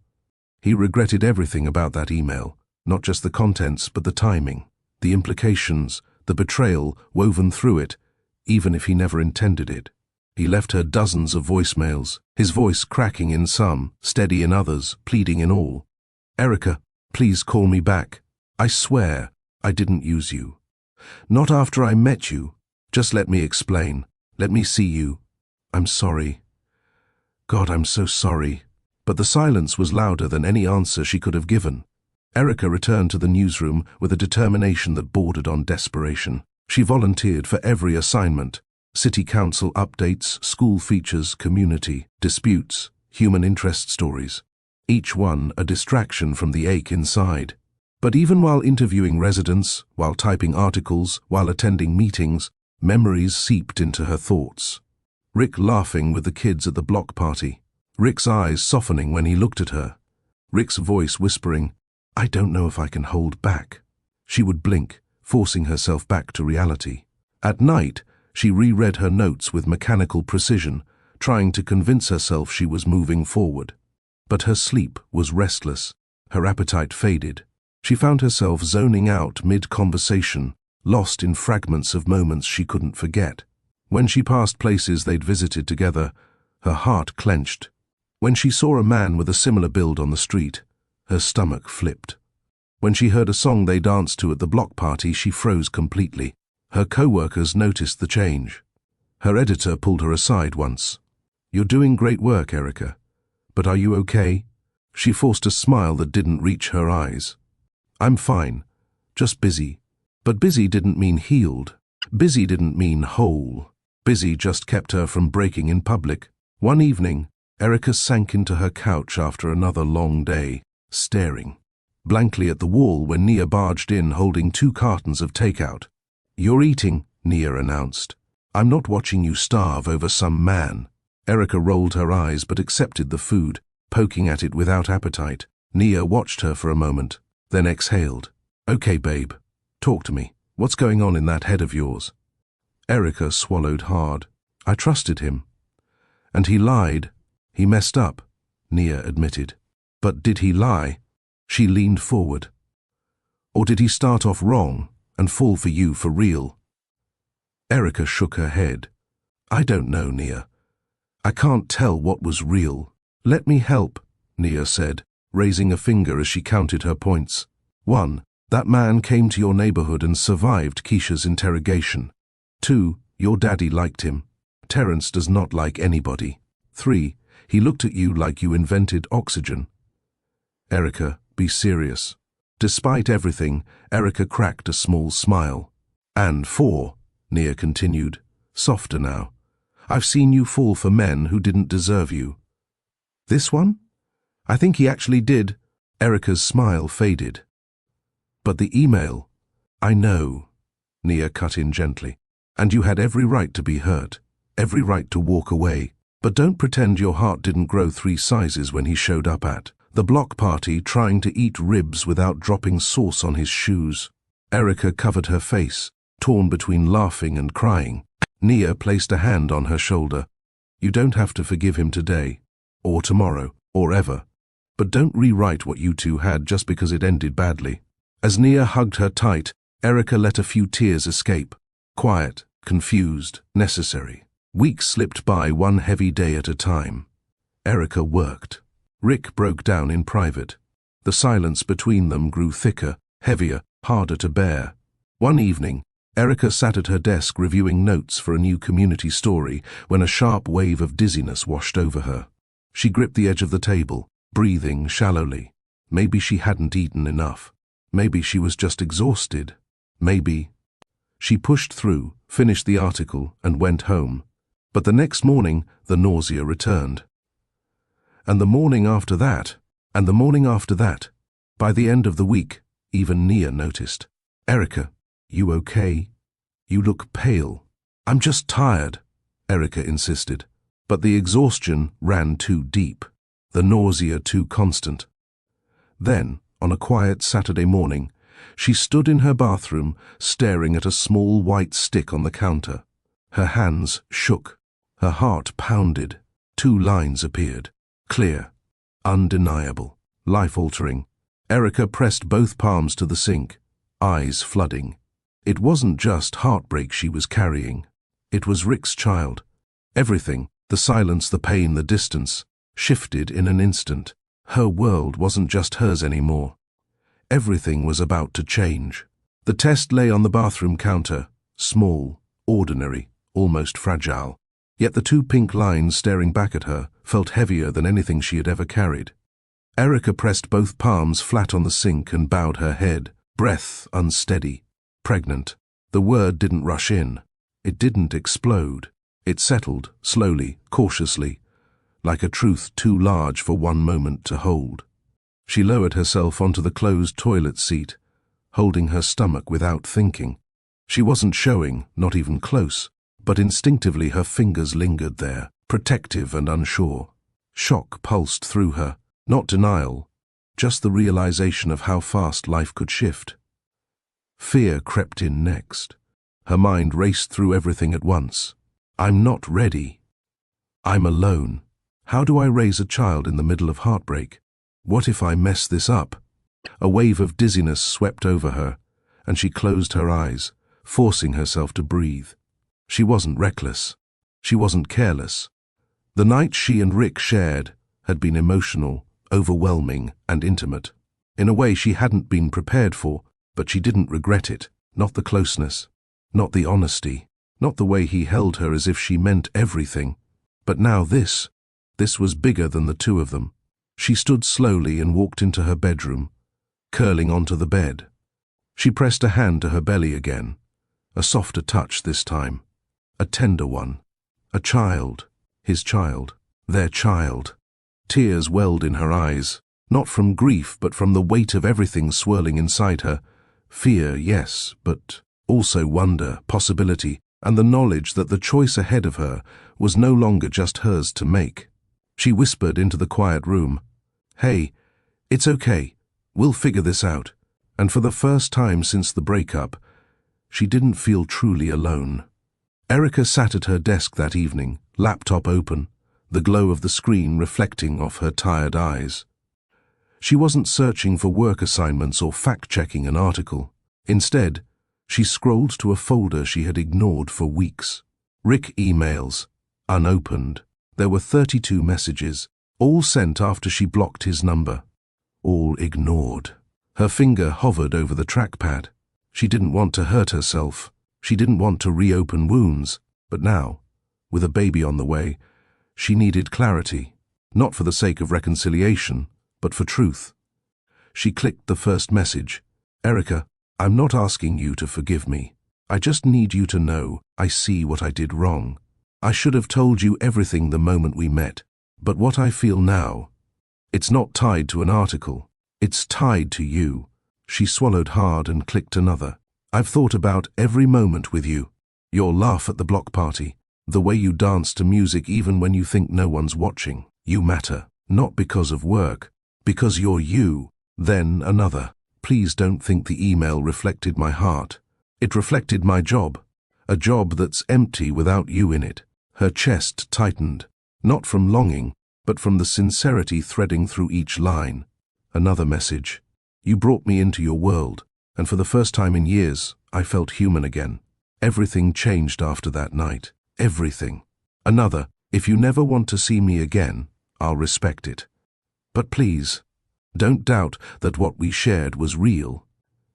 He regretted everything about that email, not just the contents but the timing, the implications, the betrayal woven through it, even if he never intended it. He left her dozens of voicemails, his voice cracking in some, steady in others, pleading in all. "Erica, please call me back. I swear I didn't use you. Not after I met you. Just let me explain. Let me see you. I'm sorry. God, I'm so sorry." But the silence was louder than any answer she could have given. Erica returned to the newsroom with a determination that bordered on desperation. She volunteered for every assignment: city council updates, school features, community disputes, human interest stories. Each one a distraction from the ache inside. But even while interviewing residents, while typing articles, while attending meetings, memories seeped into her thoughts. Rick laughing with the kids at the block party. Rick's eyes softening when he looked at her. Rick's voice whispering, "I don't know if I can hold back." She would blink, forcing herself back to reality. At night, she reread her notes with mechanical precision, trying to convince herself she was moving forward. But her sleep was restless. Her appetite faded. She found herself zoning out mid-conversation, lost in fragments of moments she couldn't forget. When she passed places they'd visited together, her heart clenched. When she saw a man with a similar build on the street, her stomach flipped. When she heard a song they danced to at the block party, she froze completely. Her co-workers noticed the change. Her editor pulled her aside once. "You're doing great work, Erica. But are you okay?" She forced a smile that didn't reach her eyes. "I'm fine. Just busy." But busy didn't mean healed. Busy didn't mean whole. Busy just kept her from breaking in public. One evening, Erica sank into her couch after another long day, staring blankly at the wall when Nia barged in holding 2 cartons of takeout. "You're eating," Nia announced. "I'm not watching you starve over some man." Erica rolled her eyes but accepted the food, poking at it without appetite. Nia watched her for a moment, then exhaled. "Okay, babe. Talk to me. What's going on in that head of yours?" Erica swallowed hard. "I trusted him. And he lied. He messed up," Nia admitted. "But did he lie?" She leaned forward. "Or did he start off wrong and fall for you for real?" Erica shook her head. "I don't know, Nia. I can't tell what was real." "Let me help," Nia said, raising a finger as she counted her points. 1. That man came to your neighborhood and survived Keisha's interrogation. 2. Your daddy liked him. Terrence does not like anybody. 3. He looked at you like you invented oxygen. Erica, be serious. Despite everything, Erica cracked a small smile. And 4, Nia continued, softer now. I've seen you fall for men who didn't deserve you. This one? I think he actually did. Erica's smile faded. But the email. I know, Nia cut in gently. And you had every right to be hurt, every right to walk away. But don't pretend your heart didn't grow 3 sizes when he showed up at the block party trying to eat ribs without dropping sauce on his shoes. Erica covered her face, torn between laughing and crying. Nia placed a hand on her shoulder. You don't have to forgive him today, or tomorrow, or ever. But don't rewrite what you two had just because it ended badly. As Nia hugged her tight, Erica let a few tears escape. Quiet, confused, necessary. Weeks slipped by, one heavy day at a time. Erica worked. Rick broke down in private. The silence between them grew thicker, heavier, harder to bear. One evening, Erica sat at her desk reviewing notes for a new community story when a sharp wave of dizziness washed over her. She gripped the edge of the table, breathing shallowly. Maybe she hadn't eaten enough. Maybe she was just exhausted. Maybe. She pushed through, finished the article, and went home. But the next morning, the nausea returned. And the morning after that, and the morning after that. By the end of the week, even Nia noticed. Erica, you okay? You look pale. I'm just tired, Erica insisted. But the exhaustion ran too deep, the nausea too constant. Then, on a quiet Saturday morning, she stood in her bathroom, staring at a small white stick on the counter. Her hands shook. Her heart pounded. 2 lines appeared. Clear. Undeniable. Life-altering. Erica pressed both palms to the sink, eyes flooding. It wasn't just heartbreak she was carrying. It was Rick's child. Everything, the silence, the pain, the distance, shifted in an instant. Her world wasn't just hers anymore. Everything was about to change. The test lay on the bathroom counter, small, ordinary, almost fragile. Yet the two pink lines staring back at her felt heavier than anything she had ever carried. Erica pressed both palms flat on the sink and bowed her head, breath unsteady. Pregnant. The word didn't rush in. It didn't explode. It settled, slowly, cautiously, like a truth too large for one moment to hold. She lowered herself onto the closed toilet seat, holding her stomach without thinking. She wasn't showing, not even close, but instinctively her fingers lingered there, protective and unsure. Shock pulsed through her, not denial, just the realization of how fast life could shift. Fear crept in next. Her mind raced through everything at once. I'm not ready. I'm alone. How do I raise a child in the middle of heartbreak? What if I mess this up? A wave of dizziness swept over her, and she closed her eyes, forcing herself to breathe. She wasn't reckless. She wasn't careless. The night she and Rick shared had been emotional, overwhelming, and intimate. In a way she hadn't been prepared for, but she didn't regret it. Not the closeness, not the honesty, not the way he held her as if she meant everything. But now this was bigger than the two of them. She stood slowly and walked into her bedroom, curling onto the bed. She pressed a hand to her belly again, a softer touch this time, a tender one. A child, his child, their child. Tears welled in her eyes, not from grief but from the weight of everything swirling inside her. Fear, yes, but also wonder, possibility, and the knowledge that the choice ahead of her was no longer just hers to make. She whispered into the quiet room, "Hey, it's okay. We'll figure this out." And for the first time since the breakup, she didn't feel truly alone. Erica sat at her desk that evening, laptop open, the glow of the screen reflecting off her tired eyes. She wasn't searching for work assignments or fact-checking an article. Instead, she scrolled to a folder she had ignored for weeks. Rick emails, unopened. There were 32 messages, all sent after she blocked his number. All ignored. Her finger hovered over the trackpad. She didn't want to hurt herself. She didn't want to reopen wounds. But now, with a baby on the way, she needed clarity, not for the sake of reconciliation, but for truth. She clicked the first message. "Erica, I'm not asking you to forgive me. I just need you to know I see what I did wrong. I should have told you everything the moment we met. But what I feel now, it's not tied to an article. It's tied to you." She swallowed hard and clicked another. "I've thought about every moment with you. Your laugh at the block party, the way you dance to music even when you think no one's watching. You matter, not because of work, because you're you." Then another. "Please don't think the email reflected my heart. It reflected my job. A job that's empty without you in it." Her chest tightened, not from longing, but from the sincerity threading through each line. Another message. "You brought me into your world, and for the first time in years, I felt human again. Everything changed after that night. Everything." Another. "If you never want to see me again, I'll respect it. But please, don't doubt that what we shared was real."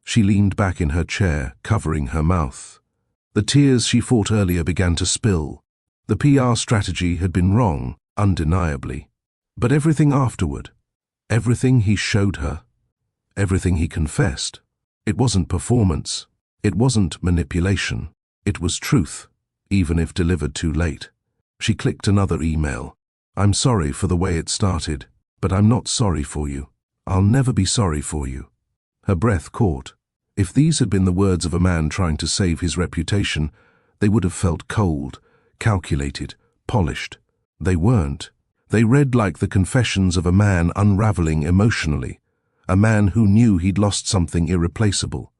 She leaned back in her chair, covering her mouth. The tears she fought earlier began to spill. The PR strategy had been wrong, undeniably. But everything afterward, everything he showed her, everything he confessed, it wasn't performance, it wasn't manipulation, it was truth, even if delivered too late. She clicked another email. "I'm sorry for the way it started, but I'm not sorry for you. I'll never be sorry for you." Her breath caught. If these had been the words of a man trying to save his reputation, they would have felt cold, calculated, polished. They weren't. They read like the confessions of a man unraveling emotionally, a man who knew he'd lost something irreplaceable.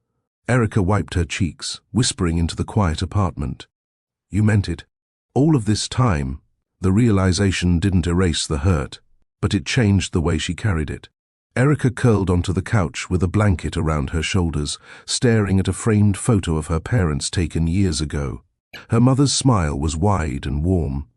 Erica wiped her cheeks, whispering into the quiet apartment. "You meant it." All of this time, the realization didn't erase the hurt, but it changed the way she carried it. Erica curled onto the couch with a blanket around her shoulders, staring at a framed photo of her parents taken years ago. Her mother's smile was wide and warm.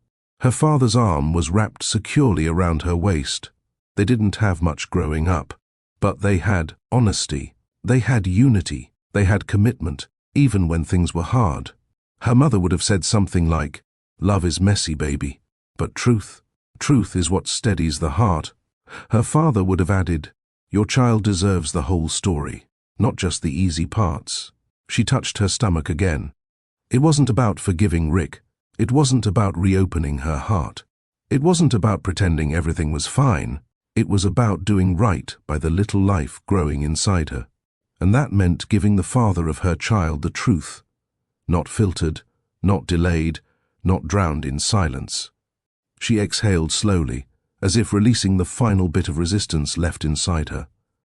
Her father's arm was wrapped securely around her waist. They didn't have much growing up, but they had honesty. They had unity. They had commitment, even when things were hard. Her mother would have said something like, "Love is messy, baby, but truth is what steadies the heart." Her father would have added, "Your child deserves the whole story, not just the easy parts." She touched her stomach again. It wasn't about forgiving Rick. It wasn't about reopening her heart. It wasn't about pretending everything was fine. It was about doing right by the little life growing inside her. And that meant giving the father of her child the truth. Not filtered, not delayed, not drowned in silence. She exhaled slowly, as if releasing the final bit of resistance left inside her.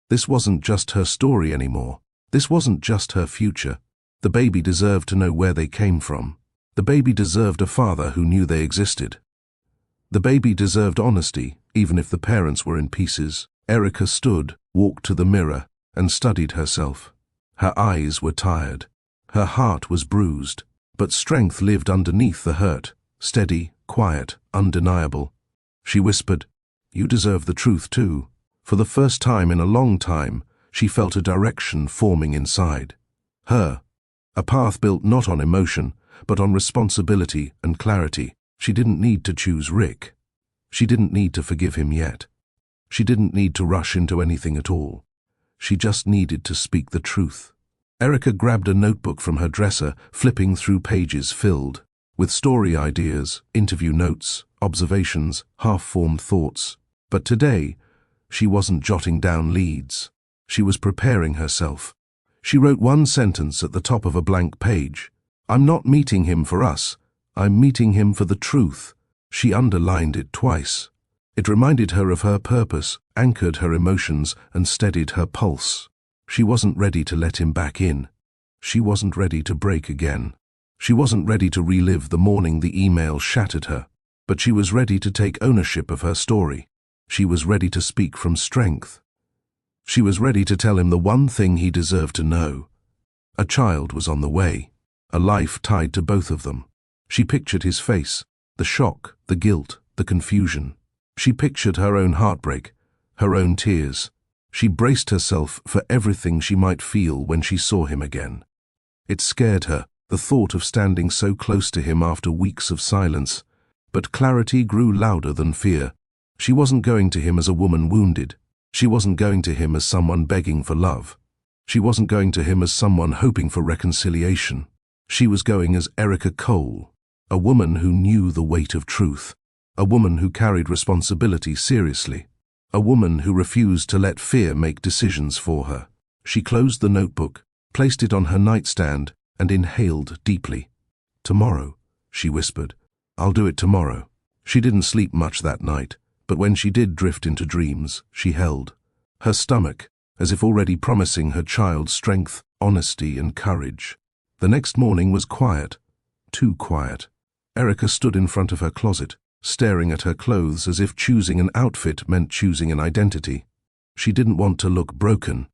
This wasn't just her story anymore. This wasn't just her future. The baby deserved to know where they came from. The baby deserved a father who knew they existed. The baby deserved honesty, even if the parents were in pieces. Erica stood, walked to the mirror, and studied herself. Her eyes were tired. Her heart was bruised. But strength lived underneath the hurt, steady, quiet, undeniable. She whispered, "You deserve the truth too." For the first time in a long time, she felt a direction forming inside her. A path built not on emotion, but on responsibility and clarity. She didn't need to choose Rick. She didn't need to forgive him yet. She didn't need to rush into anything at all. She just needed to speak the truth. Erica grabbed a notebook from her dresser, flipping through pages filled with story ideas, interview notes, observations, half-formed thoughts. But today, she wasn't jotting down leads. She was preparing herself. She wrote one sentence at the top of a blank page. "I'm not meeting him for us. I'm meeting him for the truth." She underlined it twice. It reminded her of her purpose, anchored her emotions, and steadied her pulse. She wasn't ready to let him back in. She wasn't ready to break again. She wasn't ready to relive the morning the email shattered her. But she was ready to take ownership of her story. She was ready to speak from strength. She was ready to tell him the one thing he deserved to know. A child was on the way, a life tied to both of them. She pictured his face, the shock, the guilt, the confusion. She pictured her own heartbreak, her own tears. She braced herself for everything she might feel when she saw him again. It scared her, the thought of standing so close to him after weeks of silence. But clarity grew louder than fear. She wasn't going to him as a woman wounded. She wasn't going to him as someone begging for love. She wasn't going to him as someone hoping for reconciliation. She was going as Erica Cole, a woman who knew the weight of truth, a woman who carried responsibility seriously, a woman who refused to let fear make decisions for her. She closed the notebook, placed it on her nightstand, and inhaled deeply. "Tomorrow," she whispered. "I'll do it tomorrow." She didn't sleep much that night, but when she did drift into dreams, she held her stomach, as if already promising her child strength, honesty, and courage. The next morning was quiet, too quiet. Erica stood in front of her closet, staring at her clothes as if choosing an outfit meant choosing an identity. She didn't want to look broken.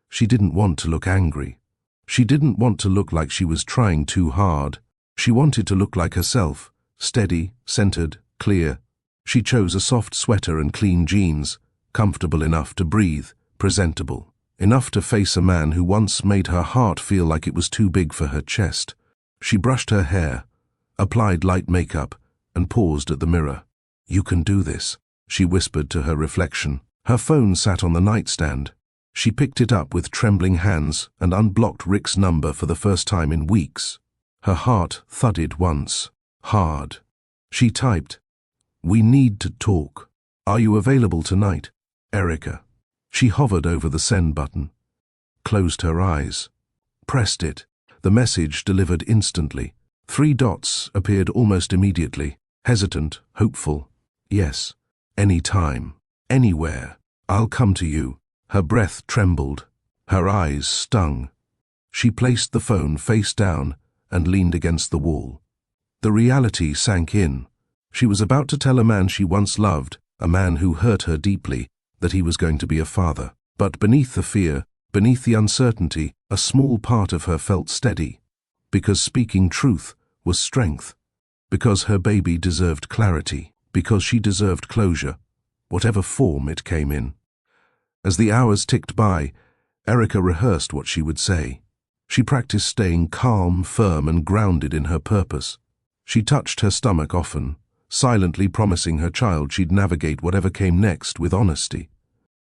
She didn't want to look angry. She didn't want to look like she was trying too hard. She wanted to look like herself, steady, centered, clear. She chose a soft sweater and clean jeans, comfortable enough to breathe, presentable, enough to face a man who once made her heart feel like it was too big for her chest. She brushed her hair, applied light makeup, and paused at the mirror. "You can do this," she whispered to her reflection. Her phone sat on the nightstand. She picked it up with trembling hands and unblocked Rick's number for the first time in weeks. Her heart thudded once, hard. She typed, "We need to talk. Are you available tonight, Erica?" She hovered over the send button, closed her eyes, pressed it. The message delivered instantly. 3 dots appeared almost immediately, hesitant, hopeful. "Yes, any time, anywhere. I'll come to you." Her breath trembled. Her eyes stung. She placed the phone face down and leaned against the wall. The reality sank in. She was about to tell a man she once loved, a man who hurt her deeply, that he was going to be a father. But beneath the fear, beneath the uncertainty, a small part of her felt steady, because speaking truth was strength, because her baby deserved clarity, because she deserved closure, whatever form it came in. As the hours ticked by, Erica rehearsed what she would say. She practiced staying calm, firm, and grounded in her purpose. She touched her stomach often, silently promising her child she'd navigate whatever came next with honesty.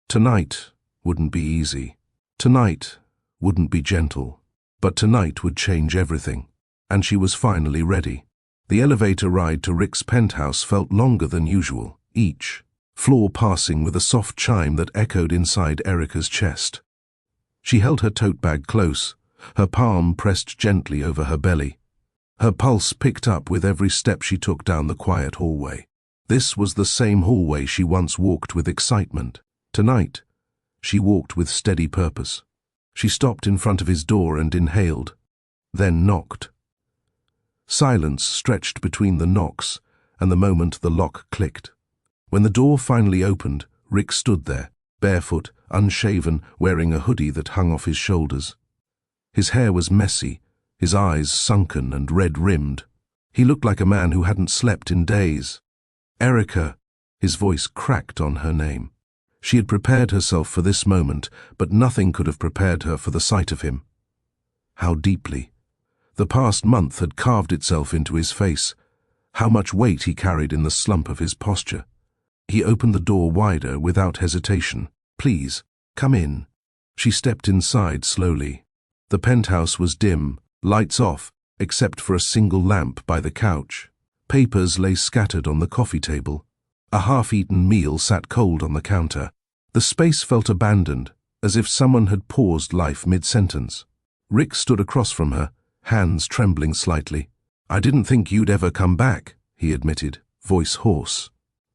Tonight wouldn't be easy. Tonight wouldn't be gentle. But tonight would change everything. And she was finally ready. The elevator ride to Rick's penthouse felt longer than usual, each floor passing with a soft chime that echoed inside Erica's chest. She held her tote bag close, her palm pressed gently over her belly. Her pulse picked up with every step she took down the quiet hallway. This was the same hallway she once walked with excitement. Tonight, she walked with steady purpose. She stopped in front of his door and inhaled, then knocked. Silence stretched between the knocks and the moment the lock clicked. When the door finally opened, Rick stood there, barefoot, unshaven, wearing a hoodie that hung off his shoulders. His hair was messy, his eyes sunken and red-rimmed. He looked like a man who hadn't slept in days. Erica, his voice cracked on her name. She had prepared herself for this moment, but nothing could have prepared her for the sight of him. How deeply. The past month had carved itself into his face. How much weight he carried in the slump of his posture. He opened the door wider without hesitation. "Please, come in." She stepped inside slowly. The penthouse was dim, lights off, except for a single lamp by the couch. Papers lay scattered on the coffee table. A half-eaten meal sat cold on the counter. The space felt abandoned, as if someone had paused life mid-sentence. Rick stood across from her, hands trembling slightly. "I didn't think you'd ever come back," he admitted, voice hoarse.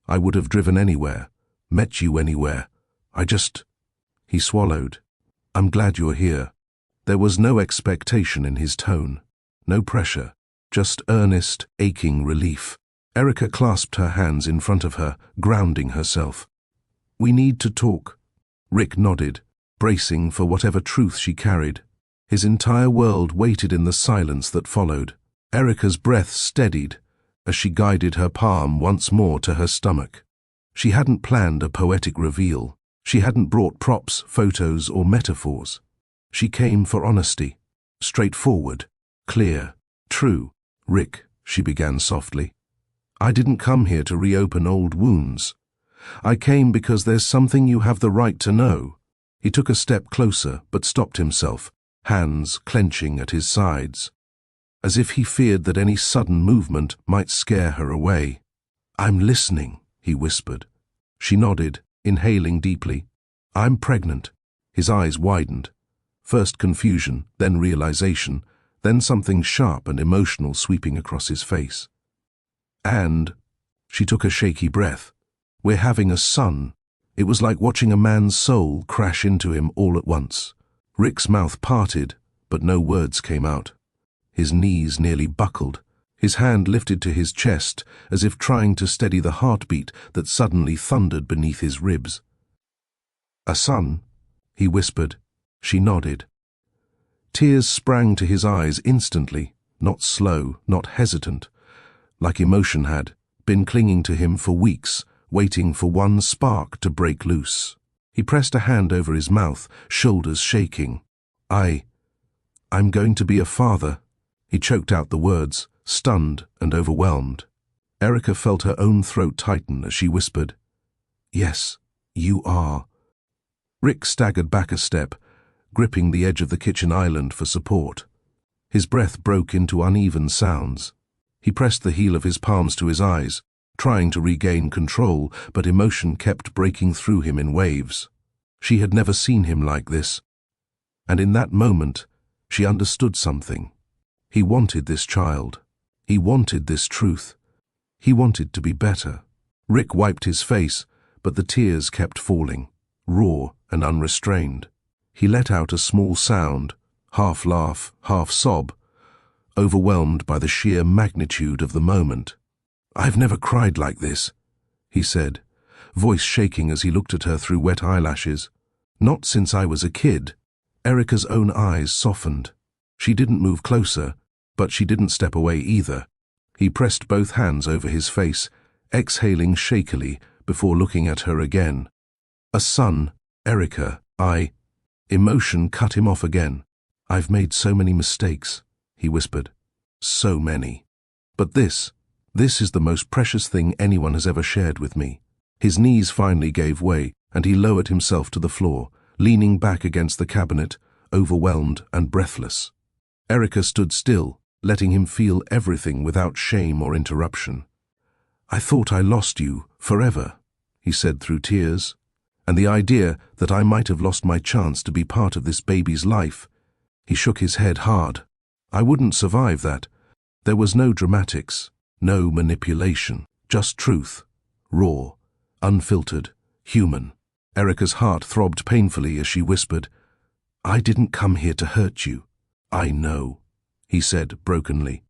"I would have driven anywhere, met you anywhere. He swallowed. "I'm glad you're here." There was no expectation in his tone, no pressure, just earnest, aching relief. Erica clasped her hands in front of her, grounding herself. "We need to talk." Rick nodded, bracing for whatever truth she carried. His entire world waited in the silence that followed. Erica's breath steadied as she guided her palm once more to her stomach. She hadn't planned a poetic reveal. She hadn't brought props, photos, or metaphors. She came for honesty, straightforward, clear, true. "Rick," she began softly, "I didn't come here to reopen old wounds. I came because there's something you have the right to know." He took a step closer, but stopped himself, hands clenching at his sides, as if he feared that any sudden movement might scare her away. "I'm listening," he whispered. She nodded, inhaling deeply. "I'm pregnant." His eyes widened. First confusion, then realization, then something sharp and emotional sweeping across his face. "And," she took a shaky breath, "we're having a son." It was like watching a man's soul crash into him all at once. Rick's mouth parted, but no words came out. His knees nearly buckled. His hand lifted to his chest, as if trying to steady the heartbeat that suddenly thundered beneath his ribs. "A son," he whispered. She nodded. Tears sprang to his eyes instantly, not slow, not hesitant, like emotion had been clinging to him for weeks, waiting for one spark to break loose. He pressed a hand over his mouth, shoulders shaking. I'm going to be a father." He choked out the words, stunned and overwhelmed. Erica felt her own throat tighten as she whispered, "Yes, you are." Rick staggered back a step, gripping the edge of the kitchen island for support. His breath broke into uneven sounds. He pressed the heel of his palms to his eyes, trying to regain control, but emotion kept breaking through him in waves. She had never seen him like this, and in that moment, she understood something. He wanted this child. He wanted this truth. He wanted to be better. Rick wiped his face, but the tears kept falling, raw and unrestrained. He let out a small sound, half laugh, half sob, overwhelmed by the sheer magnitude of the moment. "I've never cried like this," he said, voice shaking as he looked at her through wet eyelashes. "Not since I was a kid." Erica's own eyes softened. She didn't move closer, but she didn't step away either. He pressed both hands over his face, exhaling shakily before looking at her again. "A son, Erica, Emotion cut him off again. "I've made so many mistakes," he whispered. "So many. But this is the most precious thing anyone has ever shared with me." His knees finally gave way, and he lowered himself to the floor, leaning back against the cabinet, overwhelmed and breathless. Erica stood still, letting him feel everything without shame or interruption. "I thought I lost you forever," he said through tears. "And the idea that I might have lost my chance to be part of this baby's life." He shook his head hard. "I wouldn't survive that." There was no dramatics, no manipulation, just truth, raw, unfiltered, human. Erica's heart throbbed painfully as she whispered, "I didn't come here to hurt you." "I know," he said brokenly.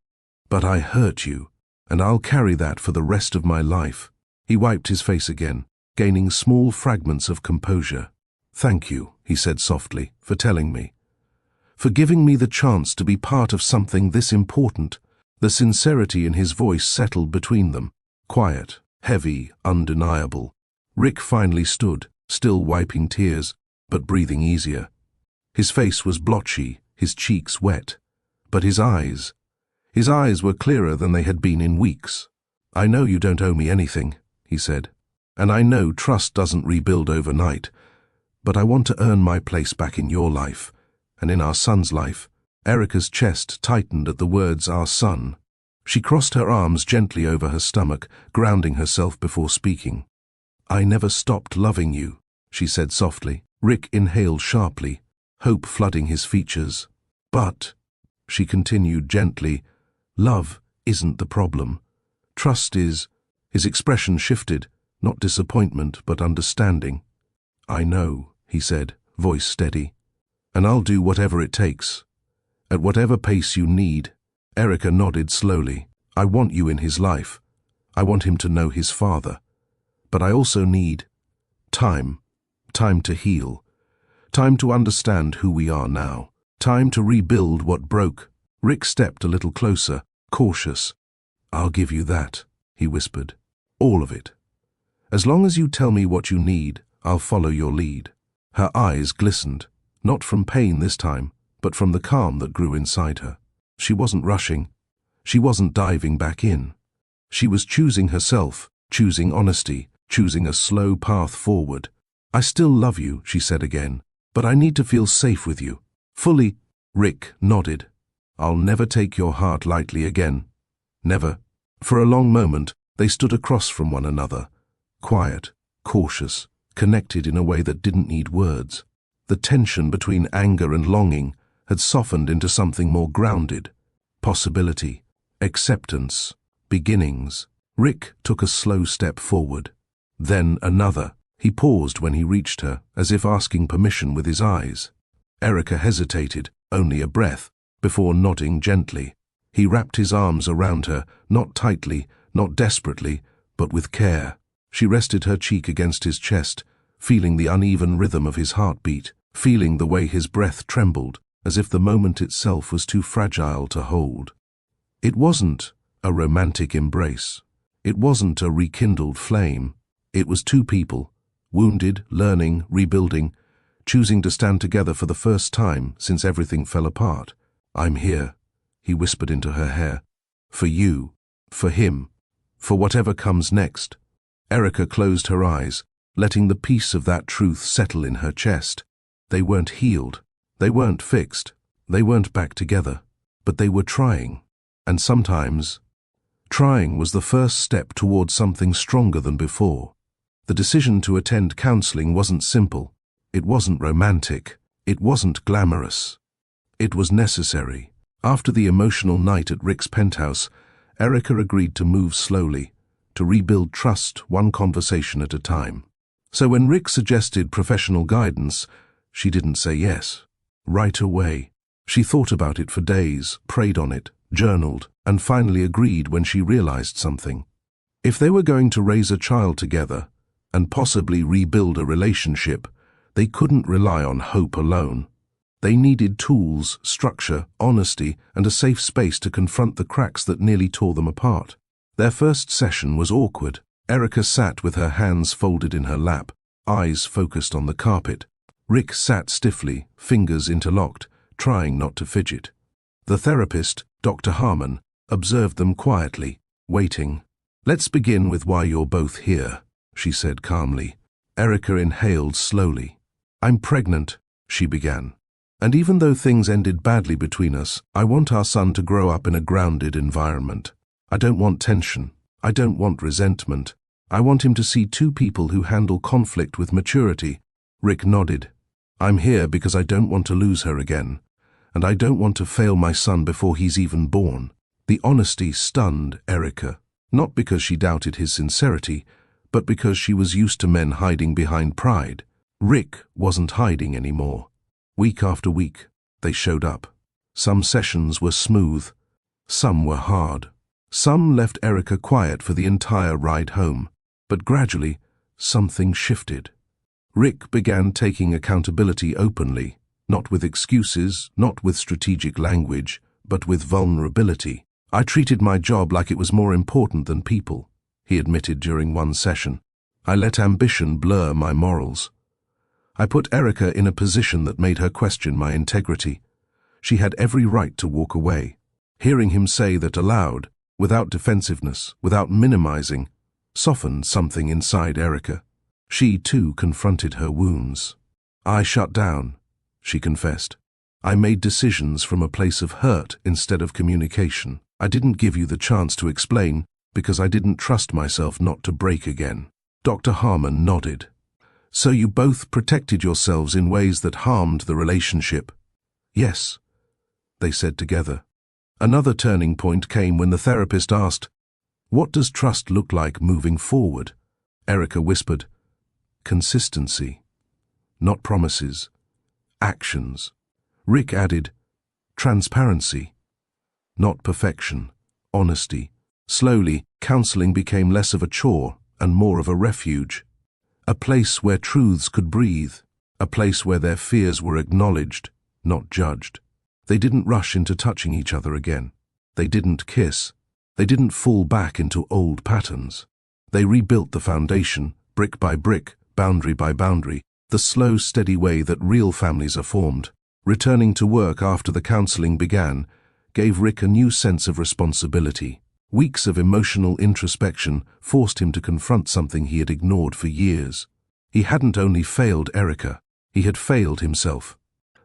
"But I hurt you, and I'll carry that for the rest of my life." He wiped his face again, gaining small fragments of composure. "Thank you," he said softly, "for telling me. For giving me the chance to be part of something this important." The sincerity in his voice settled between them, quiet, heavy, undeniable. Rick finally stood, still wiping tears, but breathing easier. His face was blotchy, his cheeks wet, but his eyes were clearer than they had been in weeks. "I know you don't owe me anything," he said, "and I know trust doesn't rebuild overnight, but I want to earn my place back in your life, and in our son's life." Erica's chest tightened at the words "our son." She crossed her arms gently over her stomach, grounding herself before speaking. "I never stopped loving you," she said softly. Rick inhaled sharply, hope flooding his features. "But," she continued gently, "love isn't the problem. Trust is." His expression shifted, not disappointment, but understanding. "I know," he said, voice steady, "and I'll do whatever it takes. At whatever pace you need." Erica nodded slowly. "I want you in his life. I want him to know his father. But I also need time. Time to heal. Time to understand who we are now. Time to rebuild what broke." Rick stepped a little closer, cautious. "I'll give you that," he whispered. "All of it. As long as you tell me what you need, I'll follow your lead." Her eyes glistened, not from pain this time, but from the calm that grew inside her. She wasn't rushing. She wasn't diving back in. She was choosing herself, choosing honesty, choosing a slow path forward. "I still love you," she said again, "but I need to feel safe with you. Fully." Rick nodded. "I'll never take your heart lightly again. Never." For a long moment, they stood across from one another, quiet, cautious, connected in a way that didn't need words. The tension between anger and longing had softened into something more grounded. Possibility, acceptance, beginnings. Rick took a slow step forward. Then another. He paused when he reached her, as if asking permission with his eyes. Erica hesitated, only a breath, before nodding gently. He wrapped his arms around her, not tightly, not desperately, but with care. She rested her cheek against his chest, feeling the uneven rhythm of his heartbeat, feeling the way his breath trembled, as if the moment itself was too fragile to hold. It wasn't a romantic embrace. It wasn't a rekindled flame. It was two people, wounded, learning, rebuilding, choosing to stand together for the first time since everything fell apart. "I'm here," he whispered into her hair. "For you, for him, for whatever comes next." Erica closed her eyes, letting the peace of that truth settle in her chest. They weren't healed. They weren't fixed. They weren't back together. But they were trying. And sometimes, trying was the first step towards something stronger than before. The decision to attend counseling wasn't simple. It wasn't romantic. It wasn't glamorous. It was necessary. After the emotional night at Rick's penthouse, Erica agreed to move slowly, to rebuild trust one conversation at a time. So when Rick suggested professional guidance, she didn't say yes. Right away. She thought about it for days, prayed on it, journaled, and finally agreed when she realized something. If they were going to raise a child together, and possibly rebuild a relationship, they couldn't rely on hope alone. They needed tools, structure, honesty, and a safe space to confront the cracks that nearly tore them apart. Their first session was awkward. Erica sat with her hands folded in her lap, eyes focused on the carpet. Rick sat stiffly, fingers interlocked, trying not to fidget. The therapist, Dr. Harmon, observed them quietly, waiting. "Let's begin with why you're both here," she said calmly. Erica inhaled slowly. "I'm pregnant," she began. "And even though things ended badly between us, I want our son to grow up in a grounded environment. I don't want tension. I don't want resentment. I want him to see two people who handle conflict with maturity." Rick nodded. "I'm here because I don't want to lose her again, and I don't want to fail my son before he's even born." The honesty stunned Erica, not because she doubted his sincerity, but because she was used to men hiding behind pride. Rick wasn't hiding anymore. Week after week, they showed up. Some sessions were smooth. Some were hard. Some left Erica quiet for the entire ride home. But gradually, something shifted. Rick began taking accountability openly, not with excuses, not with strategic language, but with vulnerability. "I treated my job like it was more important than people," he admitted during one session. "I let ambition blur my morals. I put Erica in a position that made her question my integrity. She had every right to walk away." Hearing him say that aloud, without defensiveness, without minimizing, softened something inside Erica. She, too, confronted her wounds. "I shut down," she confessed. "I made decisions from a place of hurt instead of communication. I didn't give you the chance to explain because I didn't trust myself not to break again." Dr. Harmon nodded. "So you both protected yourselves in ways that harmed the relationship?" "Yes," they said together. Another turning point came when the therapist asked, "What does trust look like moving forward?" Erica whispered, "Consistency. Not promises. Actions." Rick added, "Transparency. Not perfection. Honesty." Slowly, counseling became less of a chore and more of a refuge. A place where truths could breathe. A place where their fears were acknowledged, not judged. They didn't rush into touching each other again. They didn't kiss. They didn't fall back into old patterns. They rebuilt the foundation, brick by brick, boundary by boundary, the slow, steady way that real families are formed. Returning to work after the counseling began gave Rick a new sense of responsibility. Weeks of emotional introspection forced him to confront something he had ignored for years. He hadn't only failed Erica, he had failed himself.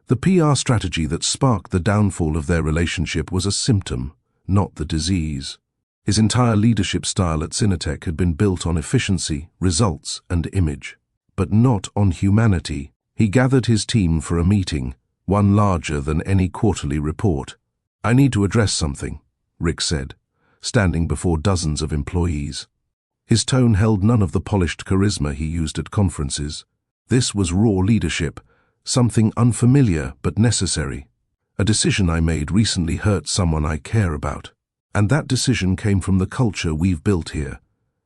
The PR strategy that sparked the downfall of their relationship was a symptom, not the disease. His entire leadership style at Cinetech had been built on efficiency, results, and image, but not on humanity. He gathered his team for a meeting, one larger than any quarterly report. "I need to address something," Rick said, standing before dozens of employees. His tone held none of the polished charisma he used at conferences. This was raw leadership, something unfamiliar but necessary. "A decision I made recently hurt someone I care about. And that decision came from the culture we've built here,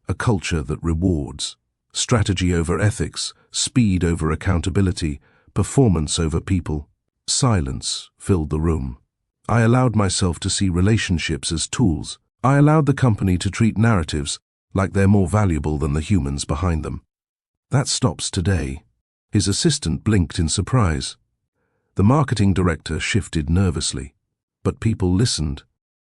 a culture that rewards. Strategy over ethics, speed over accountability, performance over people." Silence filled the room. "I allowed myself to see relationships as tools. I allowed the company to treat narratives like they're more valuable than the humans behind them. That stops today." His assistant blinked in surprise. The marketing director shifted nervously, but people listened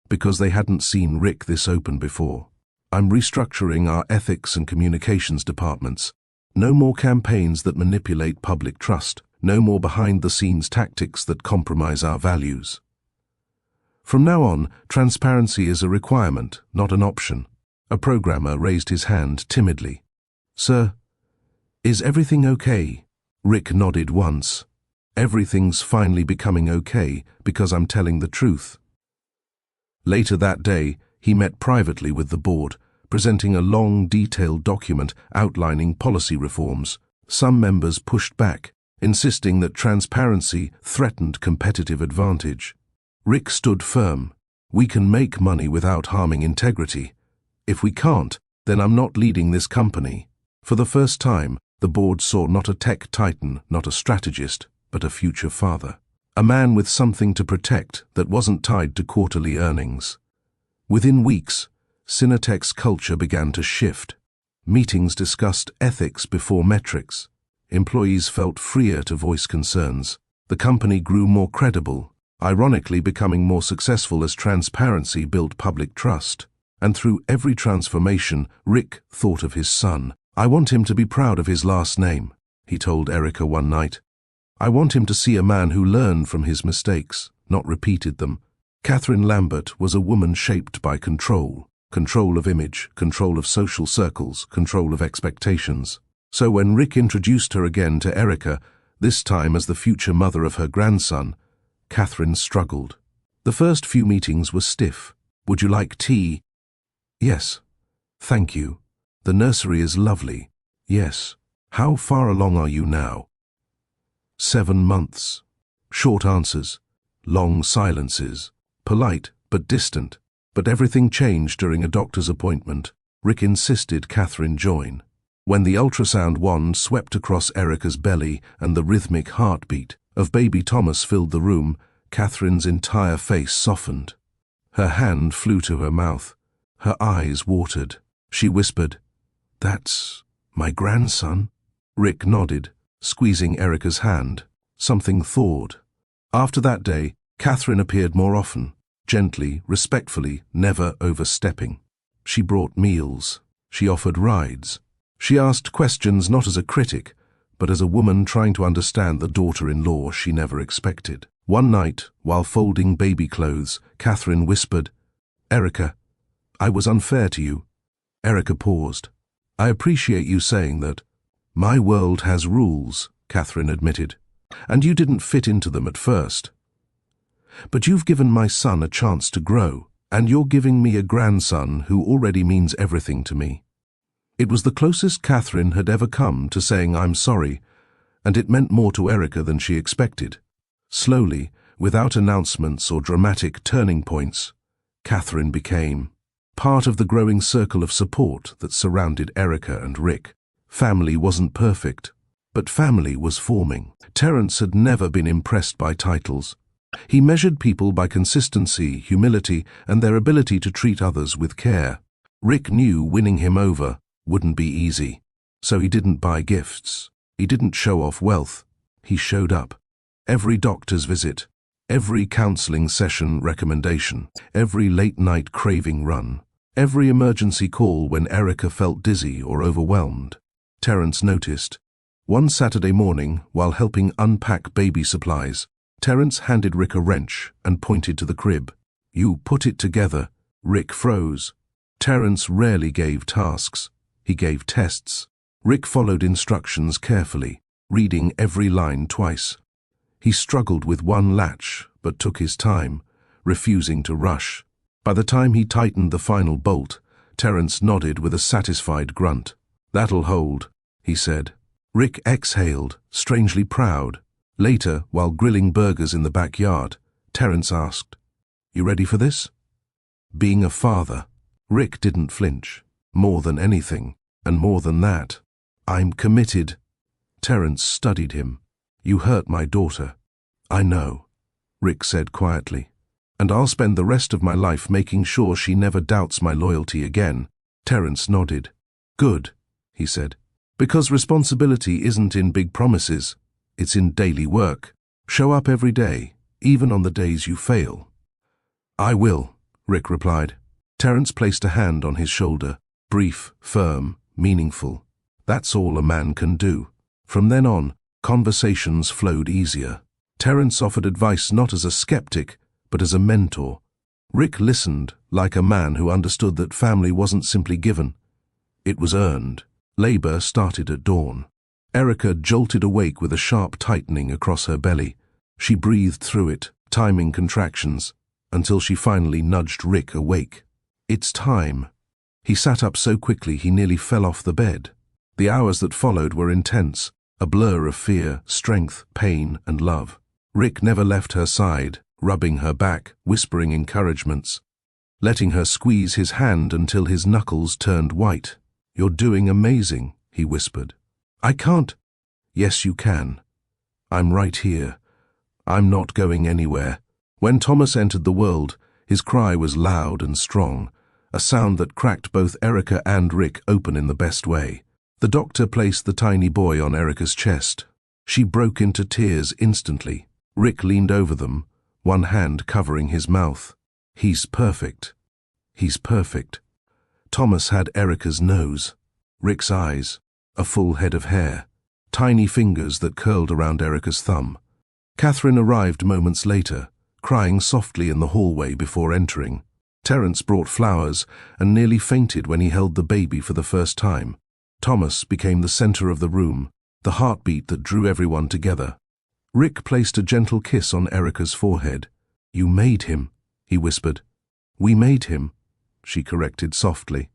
because they hadn't seen Rick this open before. "I'm restructuring our ethics and communications departments. No more campaigns that manipulate public trust. No more behind-the-scenes tactics that compromise our values. From now on, transparency is a requirement, not an option." A programmer raised his hand timidly. "Sir, is everything okay?" Rick nodded once. "Everything's finally becoming okay because I'm telling the truth." Later that day, he met privately with the board, presenting a long, detailed document outlining policy reforms. Some members pushed back, insisting that transparency threatened competitive advantage. Rick stood firm. "We can make money without harming integrity. If we can't, then I'm not leading this company." For the first time, the board saw not a tech titan, not a strategist, but a future father. A man with something to protect that wasn't tied to quarterly earnings. Within weeks, Cinetech's culture began to shift. Meetings discussed ethics before metrics. Employees felt freer to voice concerns. The company grew more credible, ironically becoming more successful as transparency built public trust. And through every transformation, Rick thought of his son. "I want him to be proud of his last name," he told Erica one night. "I want him to see a man who learned from his mistakes, not repeated them." Catherine Lambert was a woman shaped by control. Control of image, control of social circles, control of expectations. So when Rick introduced her again to Erica, this time as the future mother of her grandson, Catherine struggled. The first few meetings were stiff. "Would you like tea?" "Yes. Thank you. The nursery is lovely." "Yes. How far along are you now?" 7 months. Short answers. Long silences. Polite, but distant. But everything changed during a doctor's appointment. Rick insisted Catherine join. When the ultrasound wand swept across Erica's belly and the rhythmic heartbeat of baby Thomas filled the room, Catherine's entire face softened. Her hand flew to her mouth. Her eyes watered. She whispered, "That's my grandson?" Rick nodded, squeezing Erica's hand. Something thawed. After that day, Catherine appeared more often, gently, respectfully, never overstepping. She brought meals. She offered rides. She asked questions not as a critic, but as a woman trying to understand the daughter-in-law she never expected. One night, while folding baby clothes, Catherine whispered, "Erica, I was unfair to you." Erica paused. "I appreciate you saying that." "My world has rules," Catherine admitted, "and you didn't fit into them at first. But you've given my son a chance to grow, and you're giving me a grandson who already means everything to me." It was the closest Catherine had ever come to saying "I'm sorry," and it meant more to Erica than she expected. Slowly, without announcements or dramatic turning points, Catherine became part of the growing circle of support that surrounded Erica and Rick. Family wasn't perfect, but family was forming. Terence had never been impressed by titles. He measured people by consistency, humility, and their ability to treat others with care. Rick knew winning him over wouldn't be easy, so he didn't buy gifts. He didn't show off wealth. He showed up. Every doctor's visit, every counseling session recommendation, every late-night craving run, every emergency call when Erica felt dizzy or overwhelmed. Terence noticed. One Saturday morning, while helping unpack baby supplies, Terence handed Rick a wrench and pointed to the crib. "You put it together." Rick froze. Terence rarely gave tasks. He gave tests. Rick followed instructions carefully, reading every line twice. He struggled with one latch, but took his time, refusing to rush. By the time he tightened the final bolt, Terence nodded with a satisfied grunt. "That'll hold," he said. Rick exhaled, strangely proud. Later, while grilling burgers in the backyard, Terence asked, "You ready for this?" Being a father, Rick didn't flinch. "More than anything, and more than that, I'm committed." Terence studied him. "You hurt my daughter." "I know," Rick said quietly. "And I'll spend the rest of my life making sure she never doubts my loyalty again." Terence nodded. "Good," he said. "Because responsibility isn't in big promises. It's in daily work. Show up every day, even on the days you fail." "I will," Rick replied. Terence placed a hand on his shoulder, brief, firm, meaningful. That's all a man can do. From then on, conversations flowed easier. Terence offered advice not as a skeptic, but as a mentor. Rick listened like a man who understood that family wasn't simply given. It was earned. Labor started at dawn. Erica jolted awake with a sharp tightening across her belly. She breathed through it, timing contractions, until she finally nudged Rick awake. "It's time." He sat up so quickly he nearly fell off the bed. The hours that followed were intense, a blur of fear, strength, pain, and love. Rick never left her side, rubbing her back, whispering encouragements, letting her squeeze his hand until his knuckles turned white. "You're doing amazing," he whispered. I can't. Yes, you can. I'm right here. I'm not going anywhere. When Thomas entered the world, his cry was loud and strong, a sound that cracked both Erica and Rick open in the best way. The doctor placed the tiny boy on Erica's chest. She broke into tears instantly. Rick leaned over them, one hand covering his mouth. He's perfect. He's perfect. Thomas had Erica's nose, Rick's eyes, a full head of hair, tiny fingers that curled around Erica's thumb. Catherine arrived moments later, crying softly in the hallway before entering. Terence brought flowers and nearly fainted when he held the baby for the first time. Thomas became the center of the room, the heartbeat that drew everyone together. Rick placed a gentle kiss on Erica's forehead. You made him, he whispered. We made him, she corrected softly.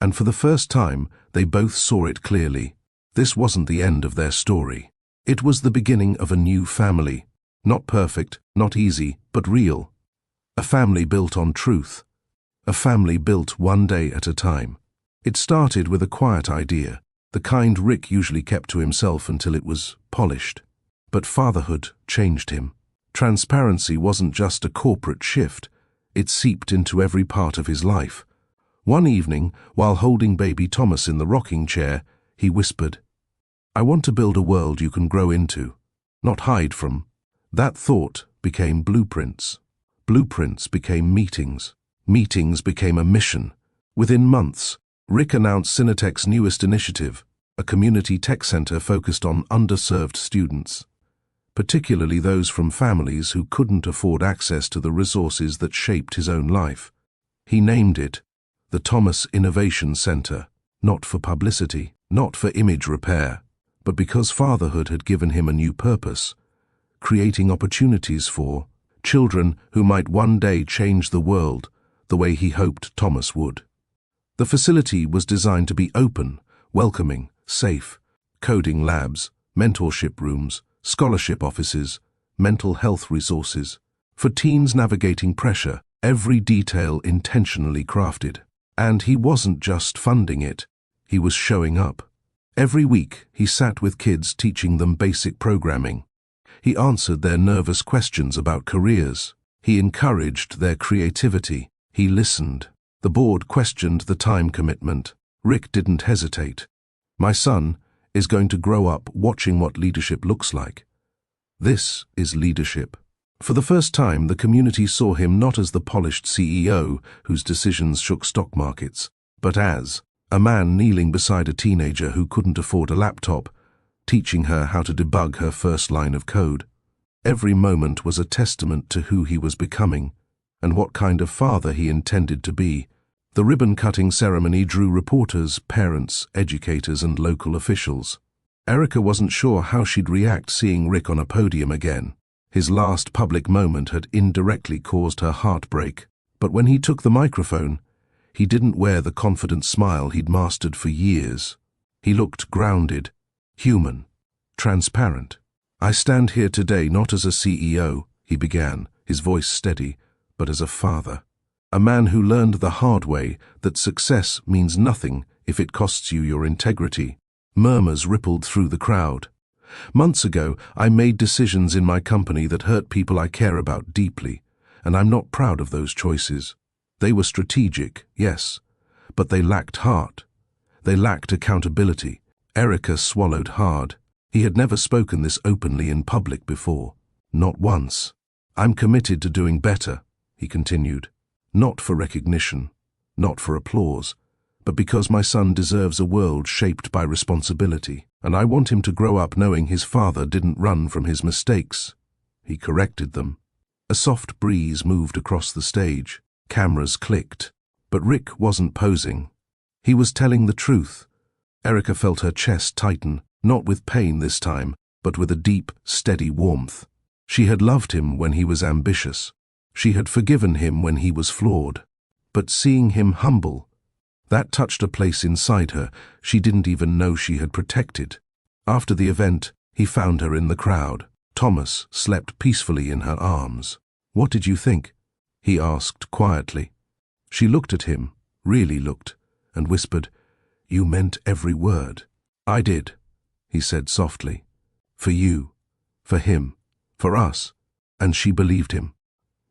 And for the first time, they both saw it clearly. This wasn't the end of their story. It was the beginning of a new family. Not perfect, not easy, but real. A family built on truth. A family built one day at a time. It started with a quiet idea, the kind Rick usually kept to himself until it was polished. But fatherhood changed him. Transparency wasn't just a corporate shift. It seeped into every part of his life. One evening, while holding baby Thomas in the rocking chair, he whispered, I want to build a world you can grow into, not hide from. That thought became blueprints. Blueprints became meetings. Meetings became a mission. Within months, Rick announced Cinetech's newest initiative, a community tech center focused on underserved students, particularly those from families who couldn't afford access to the resources that shaped his own life. He named it the Thomas Innovation Center, not for publicity, not for image repair, but because fatherhood had given him a new purpose, creating opportunities for children who might one day change the world the way he hoped Thomas would. The facility was designed to be open, welcoming, safe, coding labs, mentorship rooms, scholarship offices, mental health resources. For teens navigating pressure, every detail intentionally crafted. And he wasn't just funding it, he was showing up. Every week, he sat with kids teaching them basic programming. He answered their nervous questions about careers. He encouraged their creativity. He listened. The board questioned the time commitment. Rick didn't hesitate. My son is going to grow up watching what leadership looks like. This is leadership. For the first time, the community saw him not as the polished CEO whose decisions shook stock markets, but as a man kneeling beside a teenager who couldn't afford a laptop, teaching her how to debug her first line of code. Every moment was a testament to who he was becoming and what kind of father he intended to be. The ribbon-cutting ceremony drew reporters, parents, educators, and local officials. Erica wasn't sure how she'd react seeing Rick on a podium again. His last public moment had indirectly caused her heartbreak, but when he took the microphone, he didn't wear the confident smile he'd mastered for years. He looked grounded, human, transparent. I stand here today not as a CEO, he began, his voice steady, but as a father. A man who learned the hard way that success means nothing if it costs you your integrity. Murmurs rippled through the crowd. Months ago, I made decisions in my company that hurt people I care about deeply, and I'm not proud of those choices. They were strategic, yes, but they lacked heart. They lacked accountability. Erica swallowed hard. He had never spoken this openly in public before. Not once. I'm committed to doing better, he continued. Not for recognition, not for applause, but because my son deserves a world shaped by responsibility, and I want him to grow up knowing his father didn't run from his mistakes. He corrected them. A soft breeze moved across the stage. Cameras clicked. But Rick wasn't posing. He was telling the truth. Erica felt her chest tighten, not with pain this time, but with a deep, steady warmth. She had loved him when he was ambitious. She had forgiven him when he was flawed. But seeing him humble, that touched a place inside her she didn't even know she had protected. After the event, he found her in the crowd. Thomas slept peacefully in her arms. What did you think? He asked quietly. She looked at him, really looked, and whispered, You meant every word. I did, he said softly. For you, for him, for us. And she believed him.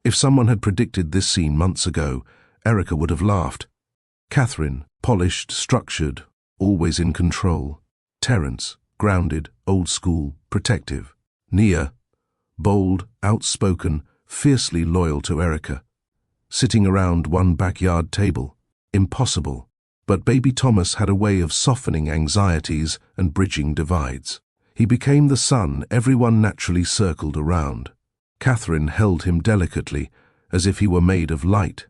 If someone had predicted this scene months ago, Erica would have laughed. Catherine, polished, structured, always in control. Terence, grounded, old school, protective. Nia, bold, outspoken, fiercely loyal to Erica. Sitting around one backyard table. Impossible. But baby Thomas had a way of softening anxieties and bridging divides. He became the son everyone naturally circled around. Catherine held him delicately, as if he were made of light.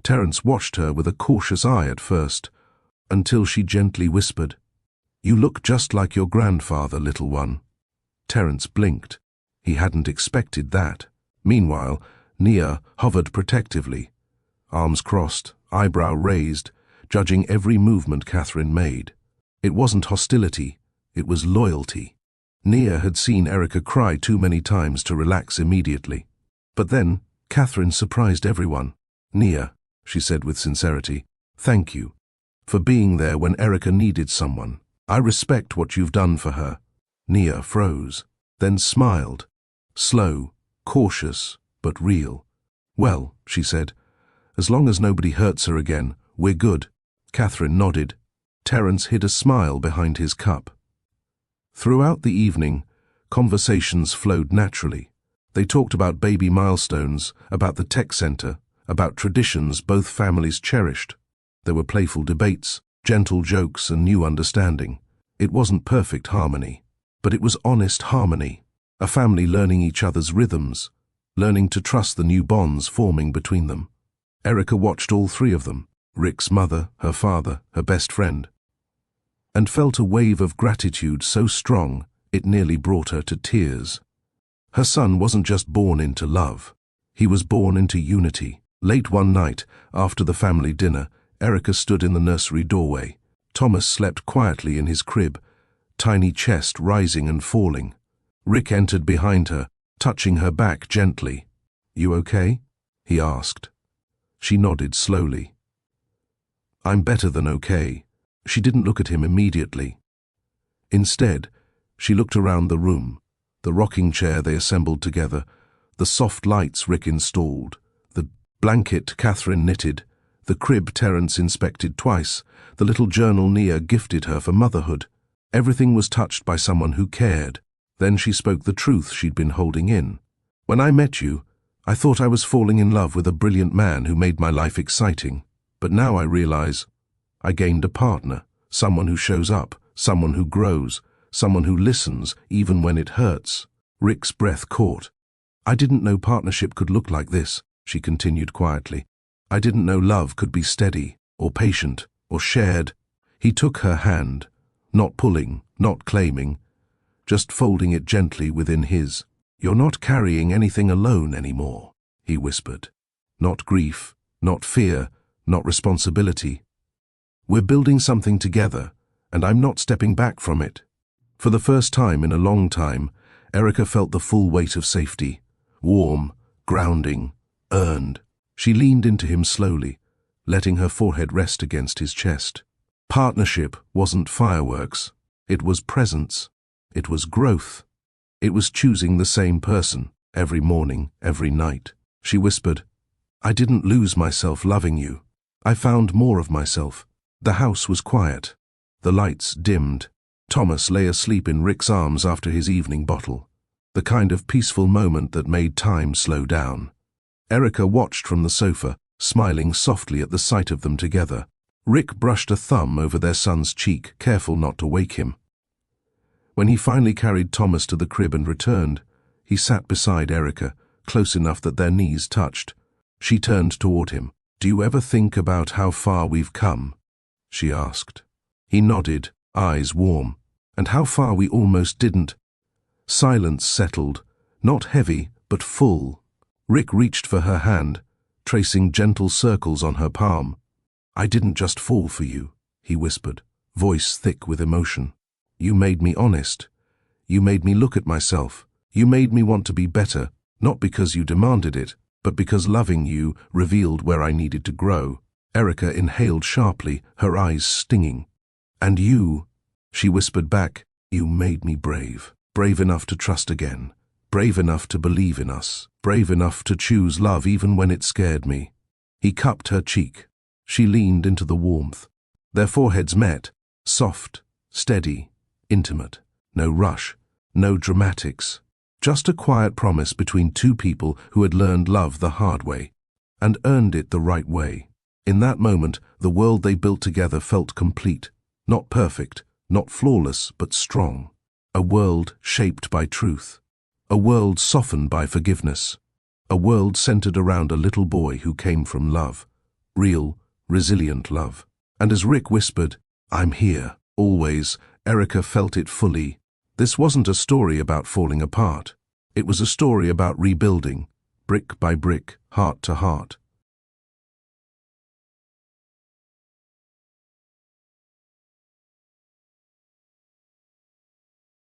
Terence watched her with a cautious eye at first, until she gently whispered, "You look just like your grandfather, little one." Terence blinked. He hadn't expected that. Meanwhile, Nia hovered protectively, arms crossed, eyebrow raised, judging every movement Catherine made. It wasn't hostility, it was loyalty. Nia had seen Erica cry too many times to relax immediately. But then, Catherine surprised everyone. "Nia," she said with sincerity, "thank you for being there when Erica needed someone. I respect what you've done for her." Nia froze, then smiled, slow, cautious, but real. "Well," she said, "as long as nobody hurts her again, we're good." Catherine nodded. Terence hid a smile behind his cup. Throughout the evening, conversations flowed naturally. They talked about baby milestones, about the tech center, about traditions both families cherished. There were playful debates, gentle jokes, and new understanding. It wasn't perfect harmony, but it was honest harmony. A family learning each other's rhythms, learning to trust the new bonds forming between them. Erica watched all three of them, Rick's mother, her father, her best friend, and felt a wave of gratitude so strong it nearly brought her to tears. Her son wasn't just born into love. He was born into unity. Late one night, after the family dinner, Erica stood in the nursery doorway. Thomas slept quietly in his crib, tiny chest rising and falling. Rick entered behind her, touching her back gently. "You okay?" he asked. She nodded slowly. "I'm better than okay." She didn't look at him immediately. Instead, she looked around the room, the rocking chair they assembled together, the soft lights Rick installed, the blanket Catherine knitted, the crib Terence inspected twice, the little journal Nia gifted her for motherhood. Everything was touched by someone who cared. Then she spoke the truth she'd been holding in. "When I met you, I thought I was falling in love with a brilliant man who made my life exciting. But now I realize I gained a partner, someone who shows up, someone who grows, someone who listens even when it hurts." Rick's breath caught. "I didn't know partnership could look like this," she continued quietly. "I didn't know love could be steady, or patient, or shared." He took her hand, not pulling, not claiming, just folding it gently within his. "You're not carrying anything alone anymore," he whispered. "Not grief, not fear, not responsibility. We're building something together, and I'm not stepping back from it." For the first time in a long time, Erica felt the full weight of safety. Warm, grounding, earned. She leaned into him slowly, letting her forehead rest against his chest. Partnership wasn't fireworks. It was presence. It was growth. It was choosing the same person, every morning, every night. She whispered, "I didn't lose myself loving you. I found more of myself." The house was quiet. The lights dimmed. Thomas lay asleep in Rick's arms after his evening bottle, the kind of peaceful moment that made time slow down. Erica watched from the sofa, smiling softly at the sight of them together. Rick brushed a thumb over their son's cheek, careful not to wake him. When he finally carried Thomas to the crib and returned, he sat beside Erica, close enough that their knees touched. She turned toward him. "Do you ever think about how far we've come?" she asked. He nodded, eyes warm. "And how far we almost didn't." Silence settled, not heavy, but full. Rick reached for her hand, tracing gentle circles on her palm. "I didn't just fall for you," he whispered, voice thick with emotion. "You made me honest. You made me look at myself. You made me want to be better, not because you demanded it, but because loving you revealed where I needed to grow." Erica inhaled sharply, her eyes stinging. "And you," She whispered back, "You made me brave. Brave enough to trust again. Brave enough to believe in us. Brave enough to choose love even when it scared me." He cupped her cheek. She leaned into the warmth. Their foreheads met, soft, steady, intimate. No rush, no dramatics. Just a quiet promise between two people who had learned love the hard way and earned it the right way. In that moment, the world they built together felt complete. Not perfect, not flawless, but strong. A world shaped by truth. A world softened by forgiveness. A world centered around a little boy who came from love. Real, resilient love. And as Rick whispered, "I'm here, always," Erica felt it fully. This wasn't a story about falling apart. It was a story about rebuilding, brick by brick, heart to heart.